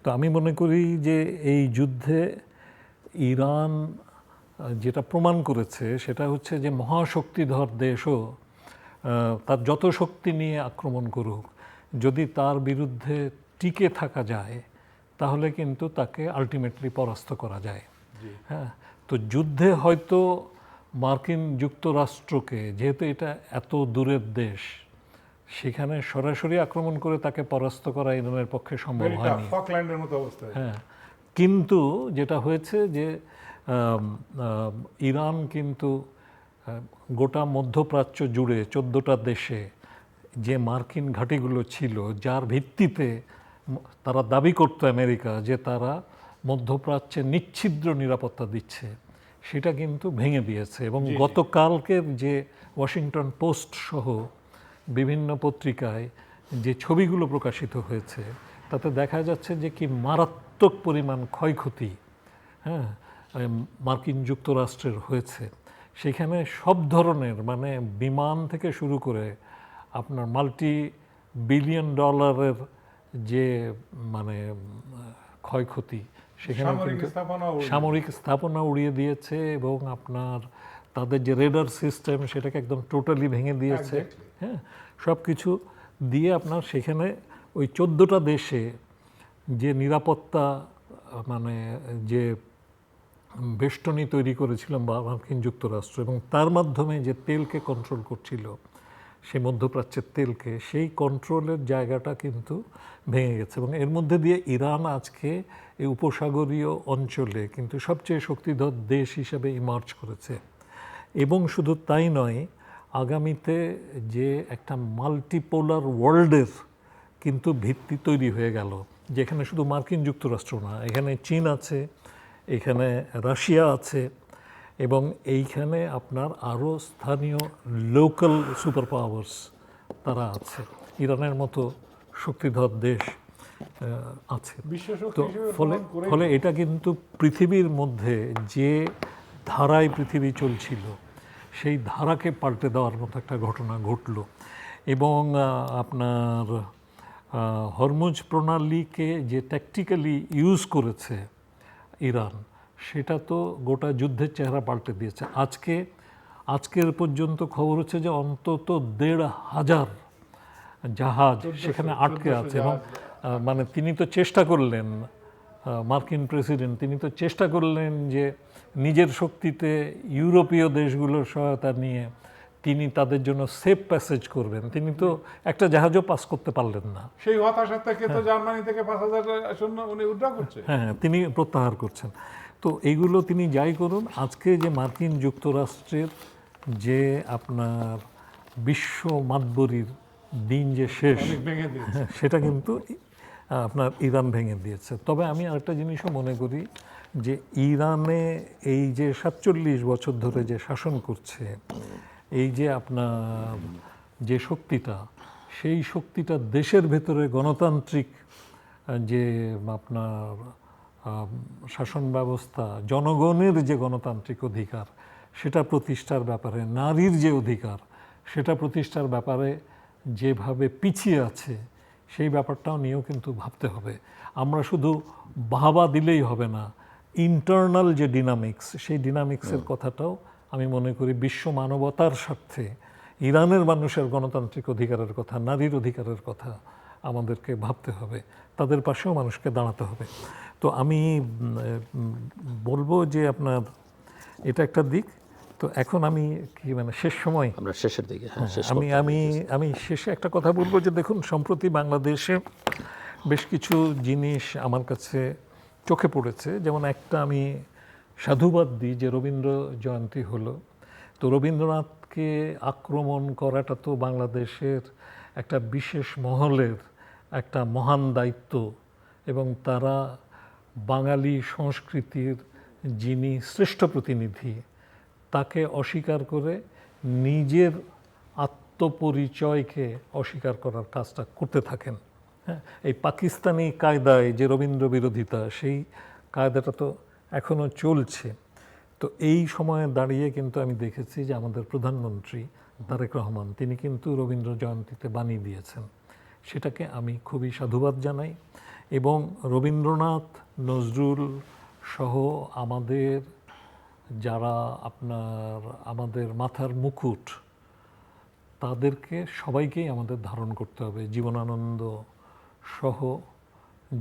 B: তো আমি মনে করি যে এই যুদ্ধে ইরান যেটা প্রমাণ করেছে সেটা হচ্ছে যে মহাশক্তিধর দেশও তার যত শক্তি নিয়ে আক্রমণ করুক, যদি তার বিরুদ্ধে টিকে থাকা যায় তাহলে কিন্তু তাকে আলটিমেটলি পরাস্ত করা যায়। হ্যাঁ, তো যুদ্ধে হয়তো মার্কিন যুক্তরাষ্ট্রকে, যেহেতু এটা এত দূরের দেশ, সেখানে সরাসরি আক্রমণ করে তাকে পরাস্ত করা ইরানের পক্ষে সম্ভব হয়নি।
C: ফকল্যান্ডের মতো অবস্থা।
B: হ্যাঁ, কিন্তু যেটা হয়েছে যে ইরান কিন্তু গোটা মধ্যপ্রাচ্য জুড়ে 14টা দেশে যে মার্কিন ঘাঁটিগুলো ছিল, যার ভিত্তিতে তারা দাবি করতো আমেরিকা যে তারা মধ্যপ্রাচ্যে নিচ্ছিদ্র নিরাপত্তা দিচ্ছে, সেটা কিন্তু ভেঙে দিয়েছে। এবং গতকালকের যে ওয়াশিংটন পোস্ট সহ বিভিন্ন পত্রিকায় যে ছবিগুলো প্রকাশিত হয়েছে, তাতে দেখা যাচ্ছে যে কি মারাত্মক পরিমাণ ক্ষয়ক্ষতি হ্যাঁ মার্কিন যুক্তরাষ্ট্রের হয়েছে। সেখানে সব ধরনের, মানে বিমান থেকে শুরু করে আপনার মাল্টি বিলিয়ন ডলারের যে মানে ক্ষয়ক্ষতি, সেখানে সামরিক স্থাপনা উড়িয়ে দিয়েছে, এবং আপনার তাদের যে রেডার সিস্টেম সেটাকে একদম টোটালি ভেঙে দিয়েছে। হ্যাঁ, সব কিছু দিয়ে আপনার সেখানে ওই 14টা দেশে যে নিরাপত্তা, মানে যে বেষ্টনী তৈরি করেছিল মার্কিন যুক্তরাষ্ট্র, এবং তার মাধ্যমে যে তেলকে কন্ট্রোল করছিল, সেই মধ্যপ্রাচ্যের তেলকে, সেই কন্ট্রোলের জায়গাটা কিন্তু ভেঙে গেছে। এবং এর মধ্যে দিয়ে ইরান আজকে এই উপসাগরীয় অঞ্চলে কিন্তু সবচেয়ে শক্তিধর দেশ হিসেবে ইমার্জ করেছে। এবং শুধু তাই নয়, আগামীতে যে একটা মাল্টিপোলার ওয়ার্ল্ডের কিন্তু ভিত্তি তৈরি হয়ে গেল, যেখানে শুধু মার্কিন যুক্তরাষ্ট্র না, এখানে চীন আছে, এখানে রাশিয়া আছে, এবং এইখানে আপনার আরও স্থানীয় লোকাল সুপার পাওয়ার্স তারা আছে, ইরানের মতো শক্তিধর দেশ আছে। তো ফলে এটা কিন্তু পৃথিবীর মধ্যে যে ধারায় পৃথিবী চলছিল, সেই ধারাকে পাল্টে দেওয়ার মতো একটা ঘটনা ঘটল। এবং আপনার হরমুজ প্রণালীকে যে ট্যাকটিক্যালি ইউজ করেছে ইরান, সেটা তো গোটা যুদ্ধের চেহারা পাল্টে দিয়েছে। আজকের পর্যন্ত খবর হচ্ছে যে অন্তত 1,500 জাহাজ সেখানে আটকে আছে। এবং মানে তিনি তো চেষ্টা করলেন, মার্কিন প্রেসিডেন্ট, তিনি তো চেষ্টা করলেন যে নিজের শক্তিতে ইউরোপীয় দেশগুলোর সহায়তা নিয়ে তিনি তাদের জন্য সেফ প্যাসেজ করবেন। তিনি তো একটা জাহাজও পাস করতে পারলেন না।
C: সেই হতাশা থেকে তো জার্মানি থেকে 5,000 সৈন্য উনি উদ্ধার করছেন।
B: হ্যাঁ, তিনি প্রত্যাহার করছেন। তো এইগুলো তিনি যাই করুন, আজকে যে মার্কিন যুক্তরাষ্ট্রের যে আপনার বিশ্ব মাতবরীর দিন যে শেষ,
C: অনেক ভেঙে দিয়েছে।
B: সেটা কিন্তু আপনার ইরান ভেঙে দিয়েছে। তবে আমি আরেকটা জিনিসও মনে করি যে ইরানে এই যে 47 বছর ধরে যে শাসন করছে, এই যে আপনার যে শক্তিটা, সেই শক্তিটা দেশের ভেতরে গণতান্ত্রিক যে আপনার শাসন ব্যবস্থা, জনগণের যে গণতান্ত্রিক অধিকার সেটা প্রতিষ্ঠার ব্যাপারে, নারীর যে অধিকার সেটা প্রতিষ্ঠার ব্যাপারে যেভাবে পিছিয়ে আছে, সেই ব্যাপারটাও নিয়েও কিন্তু ভাবতে হবে। আমরা শুধু ভাবা দিলেই হবে না, ইন্টারনাল যে ডিনামিক্স, সেই ডিনামিক্সের কথাটাও আমি মনে করি বিশ্ব মানবতার স্বার্থে ইরানের মানুষের গণতান্ত্রিক অধিকারের কথা, নারীর অধিকারের কথা আমাদেরকে ভাবতে হবে, তাদের পাশেও মানুষকে দাঁড়াতে হবে। তো আমি বলবো যে আপনার এটা একটা দিক। তো এখন আমি কি মানে শেষ সময়
A: আমরা শেষের দিকে, হ্যাঁ, শেষ
B: আমি আমি আমি শেষে একটা কথা বলবো যে দেখুন, সম্প্রতি বাংলাদেশে বেশ কিছু জিনিস আমার কাছে চোখে পড়েছে। যেমন একটা আমি সাধুবাদ দিই যে রবীন্দ্র জয়ন্তী হলো, তো রবীন্দ্রনাথকে আক্রমণ করাটা তো বাংলাদেশের একটা বিশেষ মহলের একটা মহান দায়িত্ব, এবং তারা বাঙালি সংস্কৃতির যিনি শ্রেষ্ঠ প্রতিনিধি, তাকে অস্বীকার করে নিজের আত্মপরিচয়কে অস্বীকার করার কাজটা করতে থাকেন। হ্যাঁ, এই পাকিস্তানি কায়দায় যে রবীন্দ্র বিরোধিতা, সেই কায়দাটা তো এখনও চলছে। তো এই সময়ে দাঁড়িয়ে কিন্তু আমি দেখেছি যে আমাদের প্রধানমন্ত্রী তারেক রহমান, তিনি কিন্তু রবীন্দ্র জয়ন্তীতে বাণী দিয়েছেন, সেটাকে আমি খুবই সাধুবাদ জানাই। এবং রবীন্দ্রনাথ, নজরুল সহ আমাদের যারা আপনার আমাদের মাথার মুকুট, তাদেরকে সবাইকেই আমাদের ধারণ করতে হবে। জীবনানন্দ সহ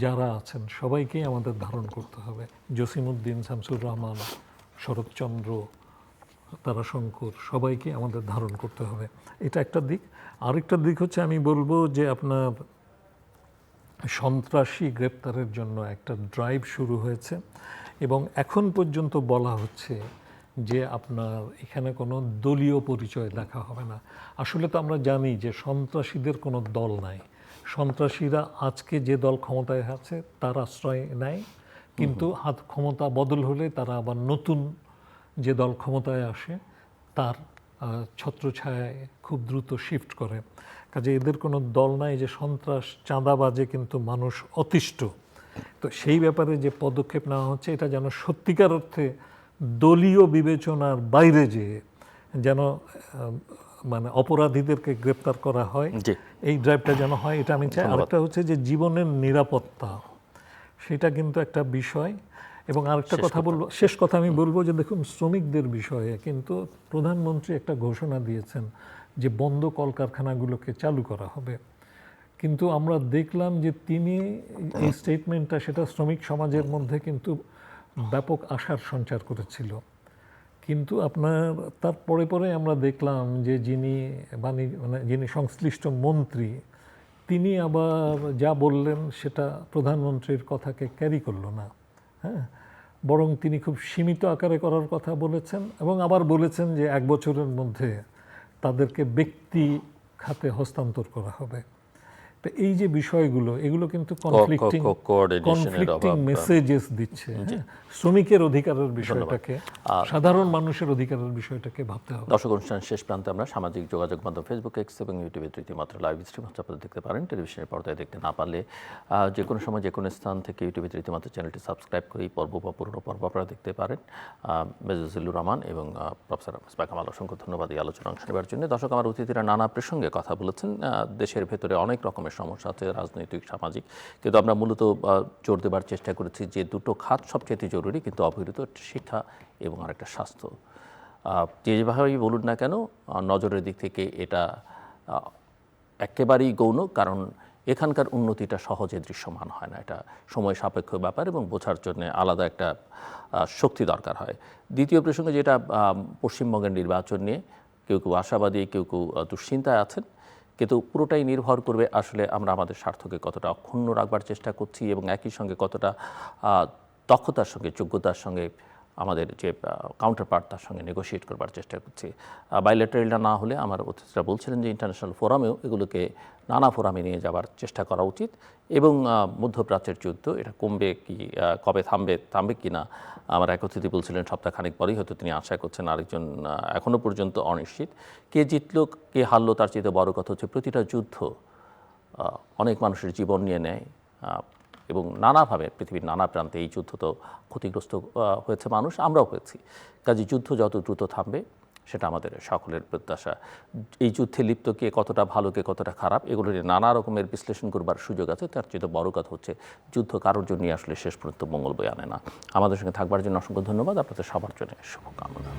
B: যারা আছেন সবাইকেই আমাদের ধারণ করতে হবে। জসিমউদ্দিন, শামসুর রহমান, শরৎচন্দ্র, তারাশঙ্কর, সবাইকে আমাদের ধারণ করতে হবে। এটা একটা দিক। আরেকটা দিক হচ্ছে আমি বলবো যে আপনার সন্ত্রাসী গ্রেপ্তারের জন্য একটা ড্রাইভ শুরু হয়েছে, এবং এখন পর্যন্ত বলা হচ্ছে যে আপনার এখানে কোনো দলীয় পরিচয় দেখা হবে না। আসলে তো আমরা জানি যে সন্ত্রাসীদের কোনো দল নাই। সন্ত্রাসীরা আজকে যে দল ক্ষমতায় আছে তার আশ্রয় নেয়, কিন্তু হাত ক্ষমতা বদল হলে তারা আবার নতুন যে দল ক্ষমতায় আসে তার ছত্রছায়ায় খুব দ্রুত শিফট করে। কাজে এদের কোনো দল নাই। যে সন্ত্রাস, চাঁদাবাজে কিন্তু মানুষ অতিষ্ঠ। তো সেই ব্যাপারে যে পদক্ষেপ নেওয়া হচ্ছে, এটা যেন সত্যিকার অর্থে দলীয় বিবেচনার বাইরে যেন মানে অপরাধীদেরকে গ্রেপ্তার করা হয়, এই ড্রাইভটা যেন হয়, এটা আমি চাই। আরেকটা হচ্ছে যে জীবনের নিরাপত্তা, সেটা কিন্তু একটা বিষয়। এবং আরেকটা কথা বলবো, শেষ কথা আমি বলবো যে দেখুন, শ্রমিকদের বিষয়ে কিন্তু প্রধানমন্ত্রী একটা ঘোষণা দিয়েছেন যে বন্ধ কলকারখানাগুলোকে চালু করা হবে, কিন্তু আমরা দেখলাম যে তিনি এই স্টেটমেন্টটা, সেটা শ্রমিক সমাজের মধ্যে কিন্তু ব্যাপক আশার সঞ্চার করেছিল। কিন্তু আপনার তার পরে পরে আমরা দেখলাম যে যিনি সংশ্লিষ্ট মন্ত্রী, তিনি আবার যা বললেন সেটা প্রধানমন্ত্রীর কথাকে ক্যারি করলো না। হ্যাঁ, বরং তিনি খুব সীমিত আকারে করার কথা বলেছেন, এবং আবার বলেছেন যে 1 বছরের মধ্যে তাদেরকে ব্যক্তি খাতে হস্তান্তর করা হবে। তো এই যে বিষয়গুলো, এগুলো কিন্তু কনফ্লিক্টিং মেসেজেস দিচ্ছে। শ্রমিকের অধিকারের বিষয়টাকে, সাধারণ মানুষের অধিকারের বিষয়টাকে ভাবতে হবে।
A: দর্শক, অনুষ্ঠান শেষ প্রান্তে আমরা সামাজিক যোগাযোগ মাধ্যম ফেসবুক, এক্স এবং ইউটিউবে তৃতীয় মাত্রা লাইভ স্ট্রিম হচ্ছে, আপনারা দেখতে পারেন। টেলিভিশনের পর্দায় দেখতে না পারলে যে কোনো সময় যে কোনো স্থান থেকে ইউটিউবে তৃতীয় মাত্রা চ্যানেলটি সাবস্ক্রাইব করে এই পর্ব বা পুরনো পর্ব আপনারা দেখতে পারেন। মেজর জিল্লুর রহমান এবং প্রফেসর মিসবাহ কামাল, অসংখ্য ধন্যবাদ এই আলোচনা অংশ নেবার জন্য। দর্শক, আমার অতিথিরা নানা প্রসঙ্গে কথা বলেছেন। দেশের ভেতরে অনেক রকমের সমস্যা আছে, রাজনৈতিক, সামাজিক, কিন্তু আমরা মূলত জোর দেবার চেষ্টা করেছি যে দুটো খাত সবচেয়ে জরুরি, কিন্তু অবহেলিত, শিক্ষা এবং আরেকটা স্বাস্থ্য। যেভাবেই বলুন না কেন, নজরের দিক থেকে এটা একেবারেই গৌণ, কারণ এখানকার উন্নতিটা সহজে দৃশ্যমান হয় না। এটা সময় সাপেক্ষ ব্যাপার এবং বোঝার জন্য আলাদা একটা শক্তি দরকার হয়। দ্বিতীয় প্রসঙ্গে, যেটা পশ্চিমবঙ্গের নির্বাচন নিয়ে কেউ কেউ আশাবাদী, কেউ কেউ দুশ্চিন্তায় আছেন, কিন্তু পুরোটাই নির্ভর করবে আসলে আমরা আমাদের স্বার্থকে কতটা অক্ষুণ্ণ রাখবার চেষ্টা করছি এবং একই সঙ্গে কতটা দক্ষতার সঙ্গে, যোগ্যতার সঙ্গে আমাদের যে কাউন্টার পার্ট তার সঙ্গে নেগোশিয়েট করবার চেষ্টা করছি। বাইলেটারালটা না হলে আমার অতিথিরা বলছিলেন যে ইন্টারন্যাশনাল ফোরামেও এগুলোকে নানা ফোরামে নিয়ে যাবার চেষ্টা করা উচিত এবং মধ্যপ্রাচ্যের যুদ্ধ এটা কমবে কি কবে থামবে কি না আমার এক অতিথি বলছিলেন সপ্তাহখানেক পরেই হয়তো তিনি আশা করছেন, আরেকজন এখনও পর্যন্ত অনিশ্চিত। কে জিতলো কে হারলো তার চেয়ে বড় কথা হচ্ছে প্রতিটা যুদ্ধ অনেক মানুষের জীবন নিয়ে নেয় এবং নানাভাবে পৃথিবীর নানা প্রান্তে এই যুদ্ধ তো ক্ষতিগ্রস্ত হয়েছে মানুষ, আমরাও হয়েছি। কাজে যুদ্ধ যত দ্রুত থামবে সেটা আমাদের সকলের প্রত্যাশা। এই যুদ্ধে লিপ্ত কে কতটা ভালো কে কতটা খারাপ এগুলো নিয়ে নানা রকমের বিশ্লেষণ করবার সুযোগ আছে, তার চেয়ে বড় কথা হচ্ছে যুদ্ধ কারোর জন্য আসলে শেষ পর্যন্ত মঙ্গল বয়ে আনে না। আমাদের সঙ্গে থাকবার জন্য অসংখ্য ধন্যবাদ, আপনাদের সবার জন্য শুভকামনা।